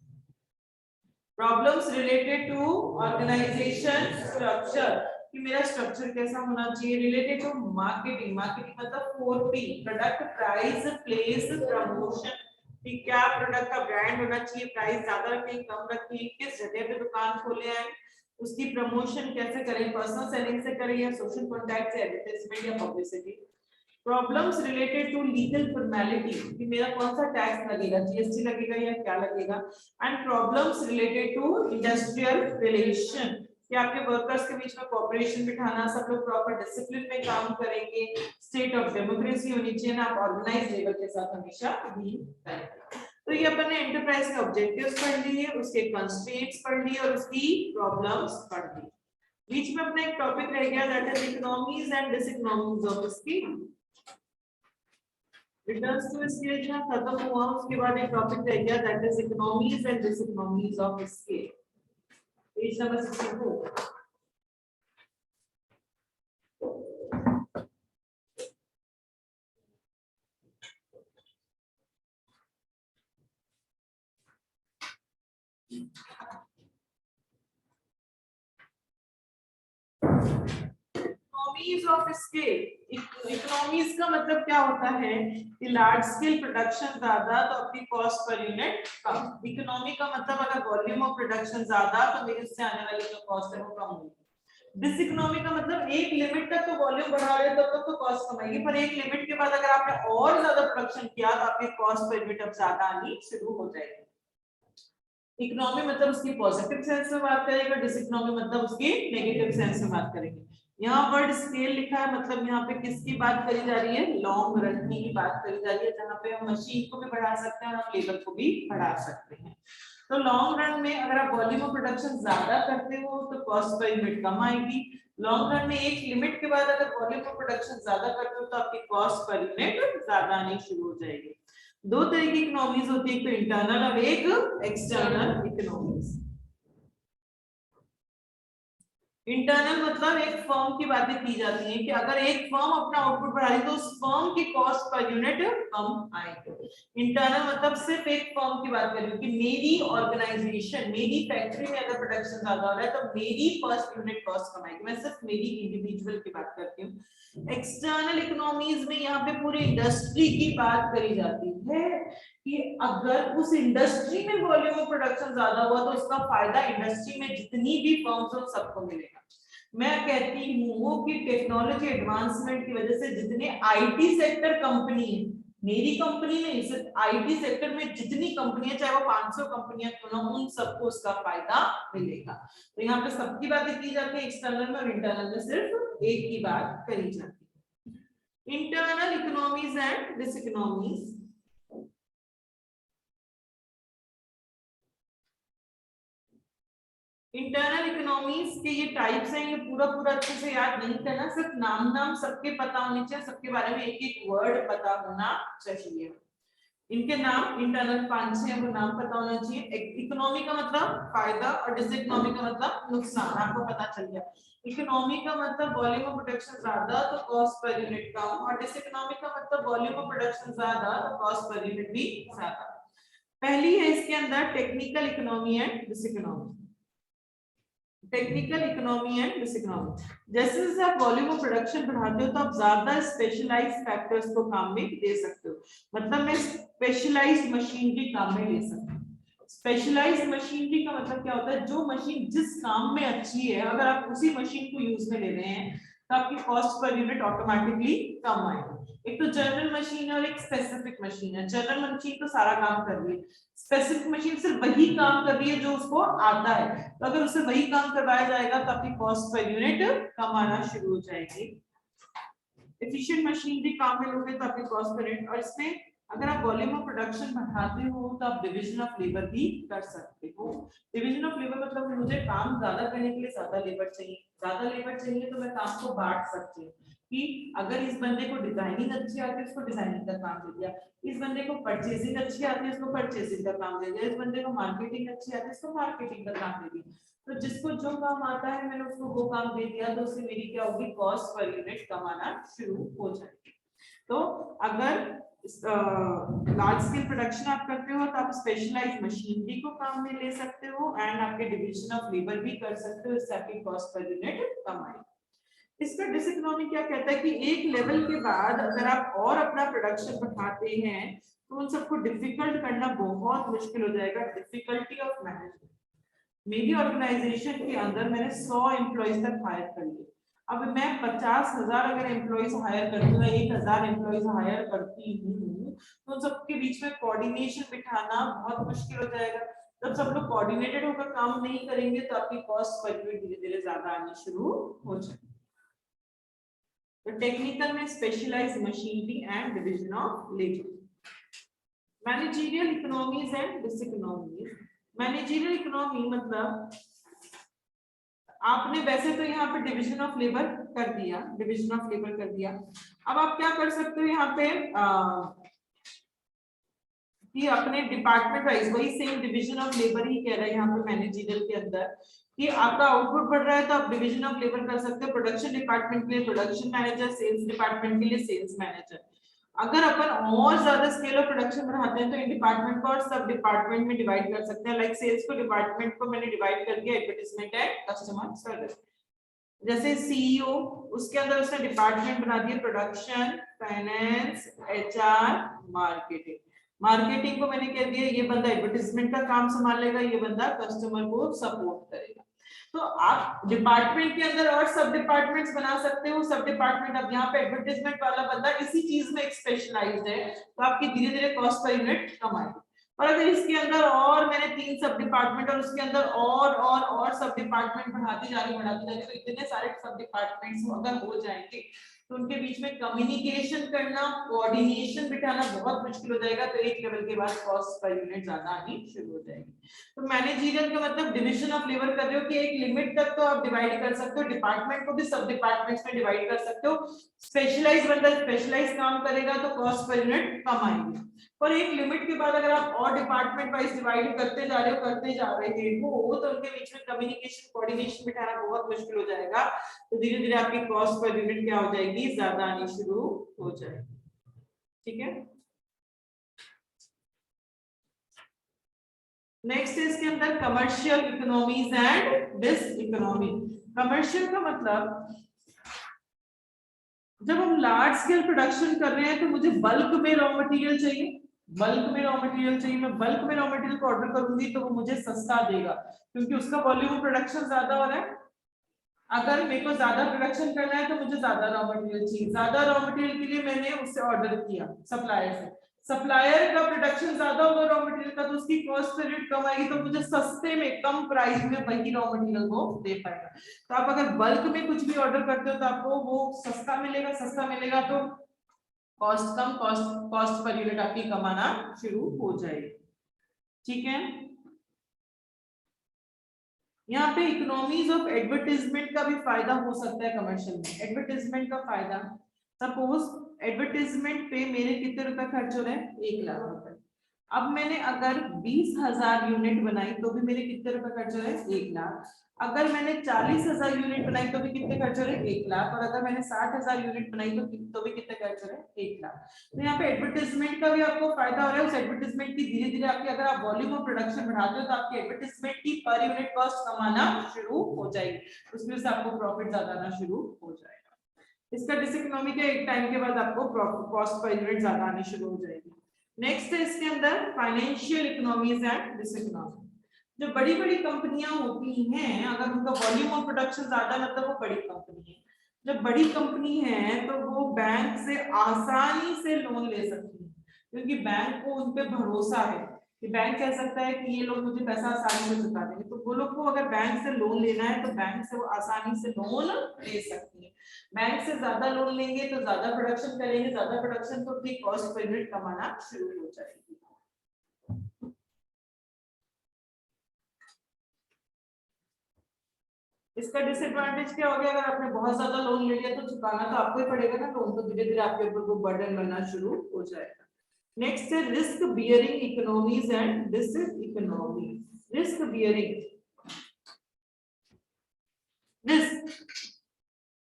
Problems related to organisation structure, कि मेरा स्ट्रक्चर कैसा होना चाहिए। रिलेटेड टू मार्केटिंग, मार्केटिंग मतलब 4P, product, price, place, promotion, कि क्या product का brand होना चाहिए, प्राइस ज्यादा रखें कम रखें, किस जगह पे दुकान खोले हैं, उसकी प्रमोशन कैसे करें, पर्सनल सेलिंग से करें या सोशल कॉन्टैक्ट से, एडवर्टाइजमेंट या publicity. Problems related to legal formality, कि मेरा कौन सा टैक्स लगेगा, जीएसटी लगेगा या क्या लगेगा। And problems related to industrial relation, कि आपके वर्कर्स के बीच में कोऑपरेशन बिठाना, सब लोग प्रॉपर डिसिप्लिन में काम करेंगे, स्टेट ऑफ डेमोक्रेसी होनी चाहिए ना, आप ऑर्गेनाइज लेवल के साथ हमेशा डील करेंगे। तो ये अपन ने एंटरप्राइज के ऑब्जेक्टिव्स पढ़ लिए, उसके कंस्ट्रेंट्स पढ़ लिए और उसकी प्रॉब्लम्स पढ़ ली। बीच में अपना एक टॉपिक रह गया, that is economies and diseconomies of scale. Returns to scale जहां खत्म हुआ, उसके बाद एक टॉपिक रह गया, that is economies and diseconomies of scale, page number 64। Economies of scale, economies का मतलब क्या होता है कि लार्ज स्केल प्रोडक्शन ज्यादा तो अपनी कॉस्ट पर यूनिट कम। इकोनॉमी का मतलब अगर वॉल्यूम ऑफ प्रोडक्शन ज्यादा तो मेरे उससे आने वाली जो कॉस्ट है वो कम होगी। डिसइकोनॉमी का मतलब एक लिमिट तक तो वॉल्यूम बढ़ा रहे हो तब तक तो कॉस्ट कम आएगी, पर एक लिमिट के बाद अगर आपने और ज्यादा प्रोडक्शन किया तो आपकी कॉस्ट पर यूनिट अब ज्यादा आनी शुरू हो जाएगी। इकोनॉमी मतलब उसकी पॉजिटिव सेंस में बात करेंगे, डिसइकोनॉमी मतलब उसकी नेगेटिव सेंस में बात करेंगे। यहाँ वर्ड स्केल लिखा है, मतलब यहाँ पे किसकी बात करी जा रही है, लॉन्ग रन की बात करी जा रही है, जहाँ पे हम मशीन को भी बढ़ा सकते हैं और हम लेबर को भी बढ़ा सकते हैं। तो लॉन्ग रन में अगर आप वॉल्यूम ऑफ प्रोडक्शन ज्यादा करते हो तो कॉस्ट पर यूनिट कम आएगी। लॉन्ग रन में एक लिमिट के बाद अगर वॉल्यूम ऑफ प्रोडक्शन ज्यादा करते हो तो आपकी कॉस्ट पर यूनिट ज्यादा आनी शुरू हो जाएगी। दो तरह की इकोनॉमीज होती है, एक तो इंटरनल और एक एक्सटर्नल इकोनॉमीज। इंटरनल मतलब एक फर्म की बातें की जाती हैं कि अगर एक फर्म अपना आउटपुट बढ़ा रही तो उस फर्म की कॉस्ट पर यूनिट कम आएगी। इंटरनल मतलब सिर्फ एक फर्म की बात कर रही हूँ कि मेरी ऑर्गेनाइजेशन, मेरी फैक्ट्री में अगर प्रोडक्शन ज्यादा हो रहा है तो मेरी फर्स्ट यूनिट कॉस्ट कम आएगी, मैं सिर्फ मेरी इंडिविजुअल की बात करती हूँ। एक्सटर्नल इकोनॉमीज में यहाँ पे पूरी इंडस्ट्री की बात करी जाती है कि अगर उस इंडस्ट्री में वॉल्यूम ऑफ प्रोडक्शन ज्यादा हुआ तो उसका फायदा इंडस्ट्री में जितनी भी फर्म्स हो सबको मिलेगा। मैं कहती हूँ कि टेक्नोलॉजी एडवांसमेंट की वजह से जितने आईटी सेक्टर कंपनी है, मेरी कंपनी में सिर्फ आईटी सेक्टर में जितनी कंपनियां, चाहे वो 500 कंपनियां क्यों ना, उन सबको उसका फायदा मिलेगा। तो यहाँ पे सबकी बातें की जाती है एक्सटर्नल में, और इंटरनल में सिर्फ एक की बात करी जाती है। Internal economies and diseconomies. Internal economies के ये टाइप्स हैं, ये पूरा पूरा अच्छे से याद नहीं करना, सिर्फ नाम नाम सबके पता होने चाहिए, सबके बारे में एक एक वर्ड पता होना चाहिए। इनके नाम इंटरनल 5-6 हैं, वो नाम पता होना चाहिए। इकोनॉमी का मतलब फायदा और डिसइकोनॉमी का मतलब नुकसान, आपको पता चल गया। इकोनॉमी का मतलब वॉल्यूम ऑफ प्रोडक्शन ज्यादा तो कॉस्ट पर यूनिट कम, और डिसइकोनॉमी का मतलब वॉल्यूम ऑफ प्रोडक्शन ज्यादा तो कॉस्ट पर यूनिट भी ज्यादा। पहली है इसके अंदर technical economy and diseconomy. Technical economy and diseconomy, जैसे जैसे आप वॉल्यूम ऑफ प्रोडक्शन बढ़ाते हो तो आप ज्यादा स्पेशलाइज्ड फैक्टर्स को काम में दे सकते हो, मतलब मैं स्पेशलाइज्ड मशीनरी काम में ले सकता हूँ। स्पेशलाइज्ड मशीनरी का मतलब क्या होता है, जो मशीन जिस काम में अच्छी है अगर आप उसी मशीन को यूज में ले रहे हैं तो आपकी कॉस्ट पर यूनिट ऑटोमेटिकली कम आएगी। एक तो जनरल मशीन है और एक स्पेसिफिक मशीन है। जनरल मशीन तो सारा काम कर रही है, स्पेसिफिक मशीन सिर्फ वही काम कर रही है जो उसको आता है, तो अगर उससे वही काम करवाया जाएगा तो आपकी कॉस्ट पर यूनिट कम आना शुरू हो जाएगी। एफिशिएंट मशीनरी काम में लोगे तो आपकी कॉस्ट पर यूनिट, और इसमें अगर आप वॉल्यूम ऑफ प्रोडक्शन बढ़ाते हो तो आप डिवीजन ऑफ लेबर भी कर सकते हो। डिवीजन ऑफ लेबर मतलब मुझे काम ज्यादा करने के लिए ज्यादा लेबर चाहिए, ज्यादा लेबर चाहिए तो मैं काम को बांट सकती हूँ कि अगर इस बंदे को डिजाइनिंग अच्छी आती है उसको डिजाइनिंग का काम दे दिया, इस बंदे को परचेसिंग अच्छी आती है उसको परचेसिंग का काम दे दिया, इस बंदे को मार्केटिंग अच्छी आती है उसको मार्केटिंग का काम दे दिया। तो जिसको जो काम आता है मैंने उसको वो काम दे दिया, तो उससे मेरी क्या होगी, कॉस्ट पर यूनिट कम आना शुरू हो जाएगी। तो अगर लार्ज स्केल प्रोडक्शन आप करते हो तो आप स्पेशलाइज्ड मशीनरी को काम में ले सकते हो एंड आपके डिवीजन ऑफ लेबर भी कर सकते हो, इससे आपकी कॉस्ट पर यूनिट कम आएगी। इसका डिसइकोनॉमी क्या कहता है कि एक लेवल के बाद अगर आप और अपना प्रोडक्शन बढ़ाते हैं तो उन सबको डिफिकल्ट करना बहुत मुश्किल हो जाएगा, डिफिकल्टी ऑफ मैनेजमेंट। मेरी ऑर्गेनाइजेशन के अंदर मैंने 100 एम्प्लॉइज तक हायर कर लिए, अब मैं 50,000 अगर एम्प्लॉइज हायर करती हूँ, 1,000 एम्प्लॉइज हायर करती हूँ, तो उन सबके बीच में कोऑर्डिनेशन बिठाना बहुत मुश्किल हो जाएगा। जब सब लोग कोऑर्डिनेटेड होकर काम नहीं करेंगे तो आपकी कॉस्ट पर यूनिट धीरे धीरे ज्यादा आनी शुरू हो जाएगी। तो टेक्निकल में specialised machinery and division of labour. Managerial economies and diseconomies. Managerial economy मतलब आपने वैसे तो यहाँ पे डिवीजन ऑफ लेबर कर दिया, डिवीजन ऑफ लेबर कर दिया, अब आप क्या कर सकते हो यहाँ पे कि अपने डिपार्टमेंट वाइज वही सेम डिवीजन ऑफ लेबर ही कह रहा है यहाँ पे मैनेजरियल के अंदर कि आपका आउटपुट बढ़ रहा है तो आप डिवीजन ऑफ लेबर कर सकते हो, प्रोडक्शन डिपार्टमेंट के लिए प्रोडक्शन मैनेजर, सेल्स डिपार्टमेंट के लिए सेल्स मैनेजर। अगर अपन और ज्यादा स्केल ऑफ प्रोडक्शन बढ़ाते हैं तो इन डिपार्टमेंट को और सब डिपार्टमेंट में डिवाइड कर सकते हैं। लाइक सेल्स को डिपार्टमेंट को मैंने डिवाइड कर दिया एडवर्टाइजमेंट एंड कस्टमर सर्विस। जैसे सीईओ उसके अंदर उसने डिपार्टमेंट बना दिया production, finance, HR, marketing. Marketing को मैंने कह दिया ये बंदा एडवर्टाइजमेंट का काम संभालेगा, ये बंदा कस्टमर को सपोर्ट करेगा। तो आप डिपार्टमेंट के अंदर और सब डिपार्टमेंट्स बना सकते हो। सब डिपार्टमेंट, अब यहाँ पे एडवर्टाइजमेंट वाला बंदा इसी चीज में स्पेशलाइज्ड है तो आपकी धीरे धीरे कॉस्ट पर यूनिट कम आएगी। और अगर इसके अंदर और मैंने 3 सब डिपार्टमेंट और उसके अंदर और सब डिपार्टमेंट बढ़ाती जा रही तो इतने सारे सब डिपार्टमेंट्स अगर हो जाएंगे तो उनके बीच में कम्युनिकेशन करना, कोऑर्डिनेशन बिठाना बहुत मुश्किल हो जाएगा। तो एक लेवल के बाद कॉस्ट पर यूनिट ज्यादा आनी शुरू हो जाएगी। तो मैनेजरियल का मतलब डिवीजन ऑफ लेबर कर रहे हो कि एक लिमिट तक तो आप डिवाइड कर सकते हो, डिपार्टमेंट को भी सब डिपार्टमेंट्स में डिवाइड कर सकते हो। स्पेशलाइज बंदा स्पेशलाइज काम करेगा तो कॉस्ट पर यूनिट कम आएगी। पर एक लिमिट के बाद अगर आप और डिपार्टमेंट वाइज डिवाइड करते जा रहे हो तो उनके बीच में कम्युनिकेशन, कोऑर्डिनेशन बिठाना बहुत मुश्किल हो जाएगा। तो धीरे धीरे आपकी कॉस्ट पर यूनिट क्या हो जाएगी, ज्यादा आनी शुरू हो जाएगी। ठीक है, नेक्स्ट है इसके अंदर commercial economies and diseconomy. Commercial का मतलब जब हम लार्ज स्केल प्रोडक्शन कर रहे हैं तो मुझे बल्क में रॉ मटेरियल चाहिए, बल्क में रॉ मटेरियल चाहिए। मैं बल्क में रॉ मटेरियल को ऑर्डर करूंगी तो वो मुझे सस्ता देगा क्योंकि उसका वॉल्यूम प्रोडक्शन ज्यादा हो रहा है। अगर मेरे को ज्यादा प्रोडक्शन करना है तो मुझे ज्यादा रॉ मटेरियल चाहिए। ज्यादा रॉ मटेरियल के लिए मैंने उससे ऑर्डर किया सप्लायर से, सप्लायर का प्रोडक्शन ज्यादा होगा रॉ मटेरियल का तो उसकी कॉस्ट पर यूनिट कम आएगी, तो मुझे सस्ते में कम प्राइस में वही रॉ मटेरियल को दे पाएगा। तो आप अगर बल्क में कुछ भी ऑर्डर करते हो तो आपको वो सस्ता मिलेगा तो कॉस्ट कम, कॉस्ट पर यूनिट आपकी कमाना शुरू हो जाएगी। ठीक है, यहाँ पे इकोनॉमीज ऑफ एडवर्टाइजमेंट का भी फायदा हो सकता है कमर्शियल में। एडवर्टाइजमेंट का फायदा, सपोज एडवर्टाइजमेंट पे मेरे कितने रुपए खर्च हो रहे हैं, 1 लाख रुपए। अब मैंने अगर 20,000 यूनिट बनाई तो भी मेरे कितने रुपए खर्च हो रहे हैं, 1 लाख। अगर मैंने 40,000 यूनिट बनाई तो भी कितने खर्च हो रहे हैं, 1 लाख। और अगर मैंने 60,000 यूनिट बनाई तो भी कितने खर्च हो रहे हैं, 1 लाख। तो यहाँ पे एडवर्टाइजमेंट का भी आपको फायदा हो रहा है। उस एडवर्टाइजमेंट की धीरे धीरे आपकी, अगर आप वॉल्यूम ऑफ प्रोडक्शन बढ़ाते हो तो आपकी एडवर्टाइजमेंट की पर यूनिट कॉस्ट कम आना शुरू हो जाएगी, उसमें से आपको प्रॉफिट ज्यादा आना शुरू हो जाएगा। इसका डिसइकोनॉमी के एक टाइम के बाद आपको कॉस्ट पर यूनिट ज्यादा आनी शुरू हो जाएगी। नेक्स्ट है इसके अंदर फाइनेंशियल इकोनॉमीज एंड डिसइकोनॉमी। जो बड़ी बड़ी कंपनियां होती हैं अगर उनका वॉल्यूम ऑफ प्रोडक्शन ज्यादा मतलब वो बड़ी कंपनी है। जब बड़ी कंपनी है तो वो बैंक से आसानी से लोन ले सकती है क्योंकि बैंक को उन पे भरोसा है कि बैंक कह सकता है कि ये लोग मुझे पैसा आसानी से चुका देंगे। तो वो लोग को अगर बैंक से लोन लेना है तो बैंक से वो आसानी से लोन ले सकती है। बैंक से ज्यादा लोन लेंगे तो ज्यादा प्रोडक्शन करेंगे, ज्यादा प्रोडक्शन तो अपनी कॉस्ट पर यूनिट कमाना शुरू हो जाएगी। इसका डिसएडवांटेज क्या हो गया, अगर आपने बहुत ज्यादा लोन ले लिया तो चुकाना तो आपको ही पड़ेगा ना लोन, तो धीरे धीरे आपके ऊपर वो बर्डन बनना शुरू हो जाएगा। नेक्स्ट है risk bearing economies and diseconomy. Risk bearing, risk,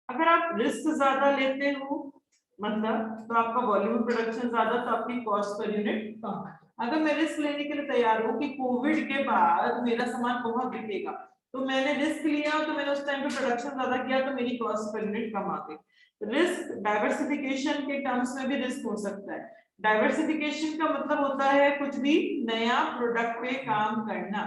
अगर आप रिस्क ज्यादा लेते हो मतलब तो आपका वॉल्यूम प्रोडक्शन ज्यादा तो आपकी कॉस्ट पर यूनिट कम। अगर मैं रिस्क लेने के लिए तैयार हूँ कि कोविड के बाद मेरा सामान बहुत बिकेगा, तो मैंने रिस्क लिया तो मैंने उस टाइम पे प्रोडक्शन ज्यादा किया तो मेरी कॉस्ट पर यूनिट कम आ गई। रिस्क डाइवर्सिफिकेशन के टर्म्स में भी रिस्क हो सकता है। डाइवर्सिफिकेशन का मतलब होता है कुछ भी नया प्रोडक्ट पे काम करना।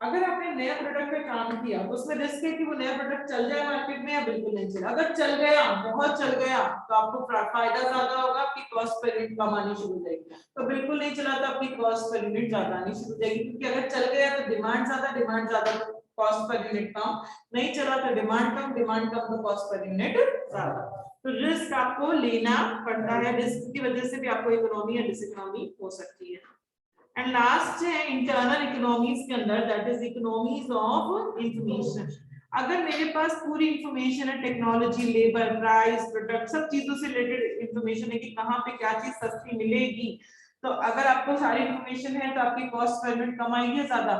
अगर आपने नया प्रोडक्ट पे काम किया उसमें रिस्क है कि वो नया प्रोडक्ट चल जाए मार्केट में या बिल्कुल नहीं चले। अगर चल गया, बहुत चल गया, तो आपको फायदा ज्यादा होगा, आपकी कॉस्ट पर यूनिट कम आनी शुरू हो जाएगी। तो बिल्कुल नहीं चला तो आपकी कॉस्ट पर यूनिट ज्यादा आनी शुरू हो जाएगी, क्योंकि अगर चल गया तो डिमांड ज्यादा तो कॉस्ट पर यूनिट कम, नहीं चला तो डिमांड कम तो कॉस्ट पर यूनिट ज्यादा। तो रिस्क आपको लेना पड़ता है, रिस्क की वजह से भी आपको इकोनॉमी या डिसइकोनॉमी हो सकती है। एंड लास्ट है इंटरनल इकोनॉमीज के अंदर, that is economies of information. अगर मेरे पास पूरी इंफॉर्मेशन है, टेक्नोलॉजी, लेबर, प्राइस, प्रोडक्ट, सब चीजों से रिलेटेड इंफॉर्मेशन है कि कहाँ पे क्या चीज सस्ती मिलेगी, तो अगर आपको सारी इंफॉर्मेशन है तो आपकी कॉस्ट पर यूनिट कम आएगी ज्यादा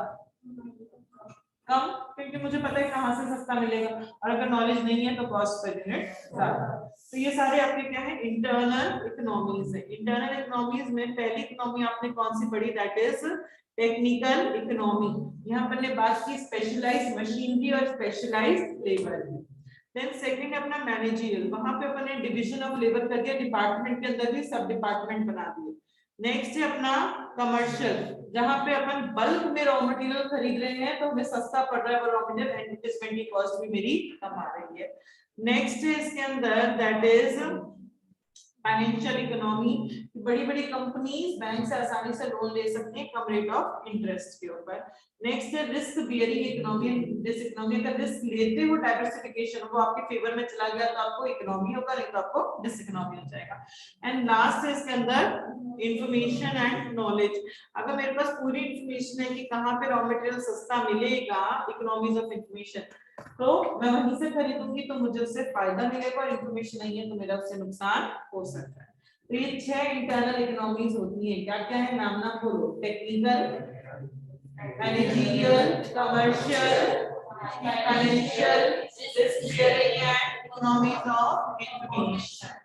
कम, क्योंकि मुझे पता है कहाँ से सस्ता मिलेगा। और अगर नॉलेज नहीं है तो कॉस्ट पर यूनिट ज्यादा। तो ये सारे आपके क्या है, इंटरनल इकोनॉमीज है। इंटरनल इकोनॉमीज में पहली इकोनॉमी आपने कौन सी पढ़ी, दैट इज टेक्निकल इकोनॉमी। यहाँ पर ने बात की स्पेशलाइज्ड मशीनरी और स्पेशलाइज्ड लेबर की। देन सेकंड अपना मैनेजरियल, वहां पे अपने डिवीजन ऑफ लेबर कर दिया, डिपार्टमेंट के अंदर भी सब डिपार्टमेंट बना दिए। नेक्स्ट है अपना कमर्शियल, जहां पे अपन बल्क में रॉ मटेरियल खरीद रहे हैं तो हमें सस्ता पड़ रहा है वो रॉ मटेरियल, एंड इन्वेस्टमेंट की कॉस्ट भी मेरी कम आ रही है। नेक्स्ट है इसके अंदर दैट इज फाइनेंशियल इकोनॉमी, बड़ी बड़ी कंपनीज बैंक से आसानी से लोन ले सकते हैं कम रेट ऑफ इंटरेस्ट के ऊपर। नेक्स्ट है रिस्क बियरिंग इकोनॉमी एंड डिसइकोनॉमी। अगर रिस्क लेते हो डाइवर्सिफिकेशन, वो आपके फेवर में चला गया तो आपको इकोनॉमी होगा, नहीं तो आपको डिसइकोनॉमी हो जाएगा। एंड लास्ट है इसके अंदर इंफॉर्मेशन एंड नॉलेज। अगर मेरे पास पूरी इंफॉर्मेशन है कि कहाँ पे रॉ मटेरियल सस्ता मिलेगा, इकोनॉमीज ऑफ इंफॉर्मेशन, तो मैं वहीं से खरीदूंगी तो मुझे उससे फायदा मिलेगा, और इंफॉर्मेशन नहीं है तो मेरा उससे नुकसान हो सकता है। तो ये 6 इंटरनल इकोनॉमीज होती हैं। क्या क्या है, नाम ना बोलो, technical, managerial, commercial, financial, risk bearing and economies of information.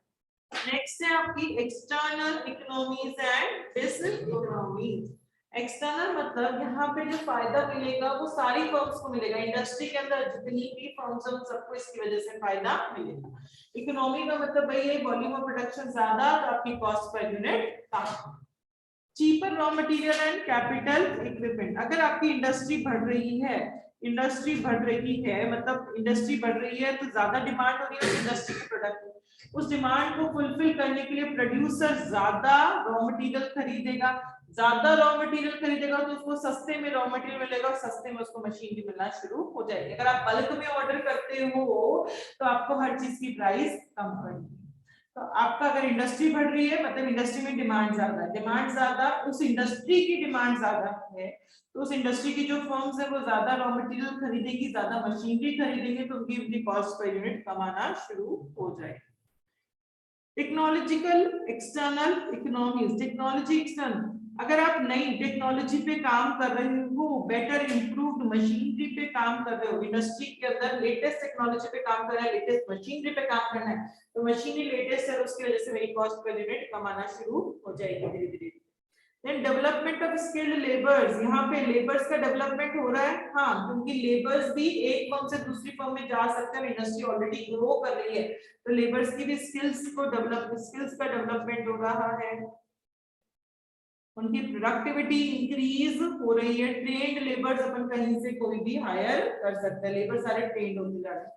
Next है आपकी एक्सटर्नल इकोनॉमीज एंड डिसइकोनॉमीज। एक्सटर्नल मतलब यहाँ पे जो फायदा मिलेगा वो सारी फर्म्स को मिलेगा, इंडस्ट्री के अंदर जितनी भी फर्म्स हैं सबको इसकी वजह से फायदा मिलेगा। इकोनॉमी का मतलब भाई ये वॉल्यूम ऑफ प्रोडक्शन ज्यादा तो आपकी cost per unit come. Cheaper raw material and capital equipment, अगर आपकी इंडस्ट्री बढ़ रही है, इंडस्ट्री बढ़ रही है मतलब इंडस्ट्री बढ़ रही है तो ज्यादा डिमांड हो रही है इंडस्ट्री के प्रोडक्ट, उस डिमांड को फुलफिल करने के लिए प्रोड्यूसर ज्यादा रॉ मटेरियल खरीदेगा, ज्यादा रॉ मटेरियल खरीदेगा तो उसको सस्ते में रॉ मटेरियल मिलेगा और सस्ते में उसको मशीन भी मिलना शुरू हो जाएगी। अगर आप बल्क में ऑर्डर करते हो तो आपको हर चीज की प्राइस कम पड़ेगी। तो आपका अगर इंडस्ट्री बढ़ रही है मतलब इंडस्ट्री में डिमांड ज्यादा है, डिमांड ज्यादा, उस इंडस्ट्री की डिमांड ज्यादा है तो उस इंडस्ट्री की जो फर्म्स है वो ज्यादा रॉ मटेरियल खरीदेगी, ज्यादा मशीनरी खरीदेंगे तो उनकी कॉस्ट पर यूनिट कमाना शुरू हो जाएगी। Technological external economies, technology external, अगर आप नई टेक्नोलॉजी पे काम कर रहे हो, बेटर इंप्रूव्ड मशीनरी पे काम कर रहे हो, इंडस्ट्री के अंदर लेटेस्ट टेक्नोलॉजी पे काम कर रहे हैं, लेटेस्ट मशीनरी पे काम करना है, तो मशीनरी लेटेस्ट है उसकी वजह से मेरी कॉस्ट पर यूनिट कमाना शुरू हो जाएगी धीरे धीरे। Then development of skilled labours, यहाँ पे लेबर्स का डेवलपमेंट हो रहा है, हाँ, क्योंकि लेबर्स भी एक फर्म से दूसरी फर्म में जा सकते हैं, इंडस्ट्री ऑलरेडी ग्रो कर रही है तो लेबर्स की भी स्किल्स का डेवलपमेंट हो रहा है, उनकी प्रोडक्टिविटी इंक्रीज हो रही है। ट्रेंड लेबर्स अपन कहीं से कोई भी हायर कर सकता है, लेबर सारे ट्रेंड होते जा रहे हैं।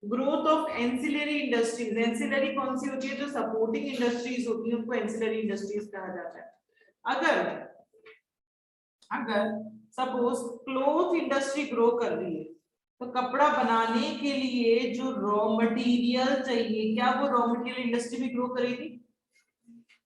Growth of ancillary industries, ancillary कौन सी होती है, जो सपोर्टिंग इंडस्ट्रीज होती है उनको एंसिलरी इंडस्ट्रीज कहा जाता है। अगर सपोज क्लोथ इंडस्ट्री ग्रो कर रही है तो कपड़ा बनाने के लिए जो रॉ मटेरियल चाहिए, क्या वो रॉ मटेरियल इंडस्ट्री भी ग्रो करेगी?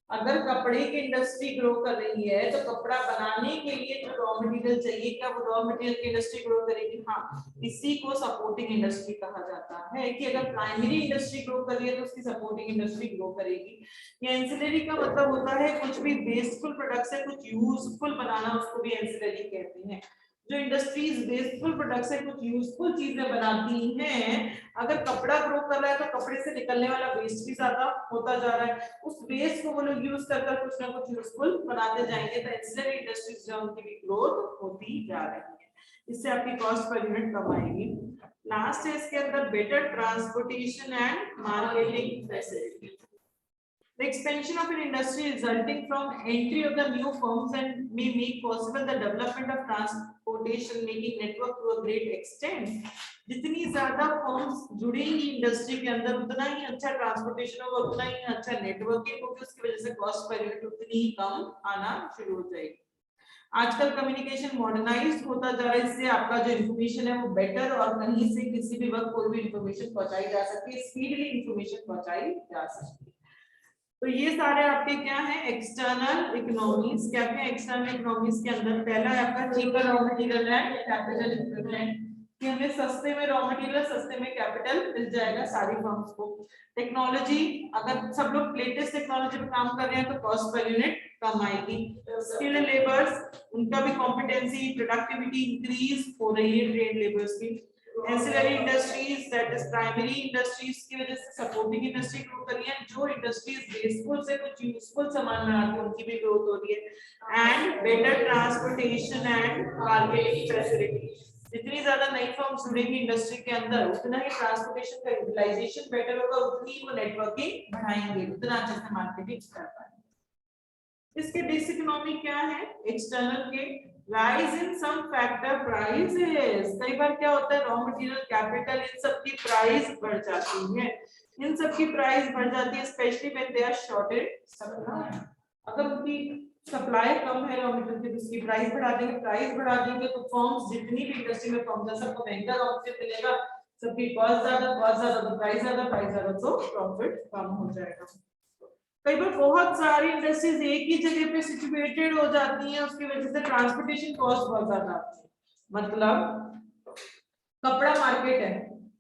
अगर कपड़े की इंडस्ट्री ग्रो कर रही है तो कपड़ा बनाने के लिए जो रॉ मटेरियल चाहिए, क्या वो रॉ मटेरियल की इंडस्ट्री ग्रो करेगी? हाँ, इसी को सपोर्टिंग इंडस्ट्री कहा जाता है कि अगर प्राइमरी इंडस्ट्री ग्रो कर रही है तो उसकी सपोर्टिंग इंडस्ट्री ग्रो करेगी। ये एंसिलरी का मतलब होता है कुछ भी वेस्टफुल प्रोडक्ट से कुछ यूजफुल बनाना, उसको भी एंसिलरी कहते हैं। जो इंडस्ट्रीज वेस्टफुल प्रोडक्ट से कुछ यूजफुल चीजें बनाती हैं, अगर कपड़ा ग्रो कर रहा है तो कपड़े से निकलने वाला वेस्ट भी ज्यादा होता जा रहा है, उस वेस्ट को वो लोग यूज कर कुछ ना कुछ यूजफुल बनाते जाएंगे, तो एंसिलरी इंडस्ट्रीज जो उनकी भी ग्रोथ होती जा रही है, इससे आपकी कॉस्ट पर यूनिट कम आएगी। लास्ट है इसके अंदर better transportation and marketing facility. The expansion of an industry resulting from entry of the new firms and may make possible the development of transportation making network to a great extent. जितनी ज्यादा firms जुड़ेंगी industry के अंदर उतना ही अच्छा transportation होगा, उतना ही अच्छा networking होगी, उसकी वजह से कॉस्ट पर यूनिट उतनी ही कम आना शुरू हो जाएगी। आजकल कम्युनिकेशन मॉडर्नाइज्ड होता जा रहा है, इससे आपका जो इन्फॉर्मेशन है वो बेटर और कहीं से किसी भी वक्त कोई भी इन्फॉर्मेशन पहुंचाई जा सकती है, स्पीडली इन्फॉर्मेशन पहुंचाई जा सकती है। तो ये सारे आपके क्या है एक्सटर्नल इकोनॉमीज। क्या क्या एक्सटर्नल इकोनॉमीज के अंदर पहला है आपका cheaper raw material and capital equipment, कि हमें सस्ते में रॉ मटेरियल सस्ते में कैपिटल मिल जाएगा सारी फर्म्स को। टेक्नोलॉजी, अगर सब लोग लेटेस्ट टेक्नोलॉजी पे काम कर रहे हैं तो कॉस्ट पर यूनिट कम आएगी। स्किल्ड लेबर्स, उनका भी कॉम्पिटेंसी प्रोडक्टिविटी इंक्रीज हो रही है ट्रेड लेबर्स की। Ancillary industries that is primary industries की वजह से सपोर्टिंग इंडस्ट्री ग्रो कर रही है, जो इंडस्ट्रीज वेस्टफुल से कुछ यूजफुल सामान बनाती है उनकी भी ग्रोथ हो रही है। And better transportation and marketing facility, जितनी ज्यादा नई फर्म्स जुड़ेंगी इंडस्ट्री के अंदर उतना ही ट्रांसपोर्टेशन का यूटिलाइजेशन बेटर होगा, उतनी वो नेटवर्किंग बढ़ाएंगे, उतना अच्छे से मार्केटिंग कर पाएंगे। इसके डिसइकोनॉमी क्या है एक्सटर्नल के? rise in some factor prices, कई बार क्या होता है रॉ मटेरियल कैपिटल इन सब की प्राइस बढ़ जाती है, इन सब की प्राइस बढ़ जाती है especially when they are shorted supply. अगर उनकी सप्लाई कम है रॉ मटेरियल की, उसकी प्राइस बढ़ा देंगे, प्राइस बढ़ा देंगे तो फर्म्स जितनी भी इंडस्ट्री में फर्म्स है सबको महंगा रॉ मटेरियल मिलेगा, सबकी कॉस्ट ज्यादा तो प्राइस ज्यादा तो प्रॉफिट कम हो जाएगा। कई बार बहुत सारी इंडस्ट्रीज एक ही जगह पे सिचुएटेड हो जाती हैं, उसकी वजह से ट्रांसपोर्टेशन कॉस्ट बहुत ज्यादा आती है। मतलब कपड़ा मार्केट है,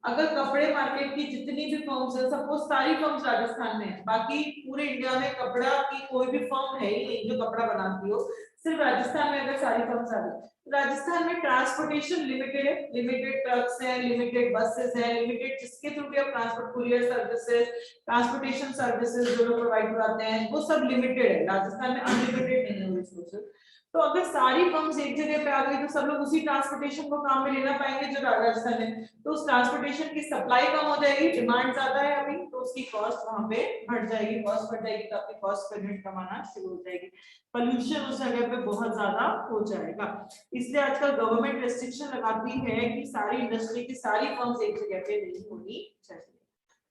अगर कपड़े मार्केट की जितनी भी फर्म्स है, सपोज सारी फर्म्स राजस्थान में है, बाकी पूरे इंडिया में कपड़ा की कोई भी फर्म है ही नहीं जो कपड़ा बनाती हो, सिर्फ राजस्थान में अगर सारी फर्म्स आ गई, राजस्थान में ट्रांसपोर्टेशन लिमिटेड है, लिमिटेड ट्रक्स हैं, लिमिटेड बसेस हैं, लिमिटेड जिसके थ्रू भी आप transport courier services transportation services जो लोग प्रोवाइड कराते हैं वो सब लिमिटेड है, राजस्थान में अनलिमिटेड नहीं है रिसोर्सेज। तो अगर सारी फर्म्स एक जगह पे आ गई तो सब लोग उसी ट्रांसपोर्टेशन को काम में लेना पाएंगे जो राजस्थान में, तो उस ट्रांसपोर्टेशन की सप्लाई कम हो जाएगी, डिमांड ज्यादा है अभी, तो उसकी कॉस्ट वहां पे बढ़ जाएगी, कॉस्ट बढ़ जाएगी तो आपकी कॉस्ट पर यूनिट कमाना शुरू हो जाएगी, पोल्यूशन उस जगह पे बहुत ज्यादा हो जाएगा। इसलिए आजकल गवर्नमेंट रेस्ट्रिक्शन लगाती है कि सारी इंडस्ट्री की सारी फर्म्स एक जगह पे नहीं होनी चाहिए।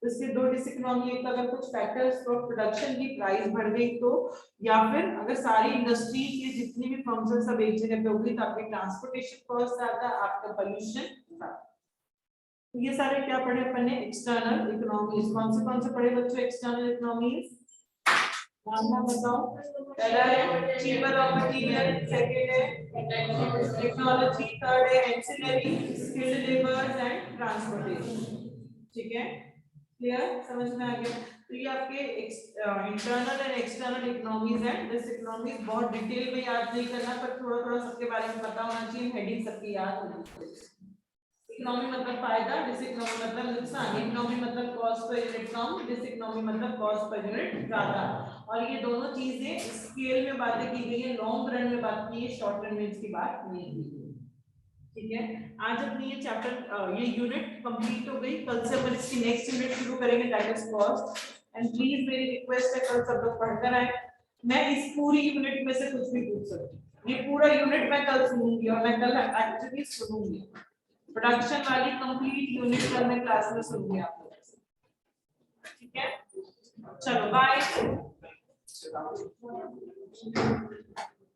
तो इसके दो डिसइकोनॉमी, एक अगर कुछ फैक्टर्स फॉर प्रोडक्शन की प्राइस बढ़ गई तो, या फिर अगर सारी इंडस्ट्री की जितनी भी फर्म्स है सब एक जगह पे होगी तो आपकी ट्रांसपोर्टेशन कॉस्ट ज्यादा, आपका पोल्यूशन ज्यादा। ये सारे क्या पढ़े अपन ने एक्सटर्नल इकोनॉमीज। कौन से पढ़े बच्चों एक्सटर्नल इकोनॉमीज? नाम बताओ। पहला है चीपर रॉ मटेरियल, सेकंड है टेक्नोलॉजी, थर्ड है ancillary, skilled labours and transportation. ठीक है, क्लियर, समझ में आ गया? तो ये आपके इंटरनल एंड एक्सटर्नल इकोनॉमीज हैं। दिस इकोनॉमीज बहुत डिटेल में याद नहीं करना, पर थोड़ा थोड़ा सबके बारे में पता होना चाहिए, हेडिंग सबकी याद होनी चाहिए। इकोनॉमी मतलब फायदा, डिसइकोनॉमी मतलब नुकसान, इकोनॉमी मतलब कॉस्ट पर यूनिट कम, डिसइकोनॉमी मतलब कॉस्ट पर यूनिट ज्यादा। और ये दोनों चीजें स्केल में बातें की गई है, लॉन्ग रन में बात की है, शॉर्ट रन में इसकी बात नहीं की गई। ठीक है, आज अपनी ये चैप्टर ये यूनिट कंप्लीट हो गई, कल से अपन इसकी नेक्स्ट यूनिट शुरू करेंगे that is cost. And please मेरी रिक्वेस्ट है कल सब लोग पढ़कर आए, मैं इस पूरी यूनिट में से कुछ भी पूछ सकती हूँ, ये पूरा यूनिट मैं कल सुनूंगी और मैं कल एक्चुअली सुनूंगी, प्रोडक्शन वाली कंप्लीट यूनिट कल मैं क्लास में सुनूंगी आप लोगों से। ठीक है, चलो बाय।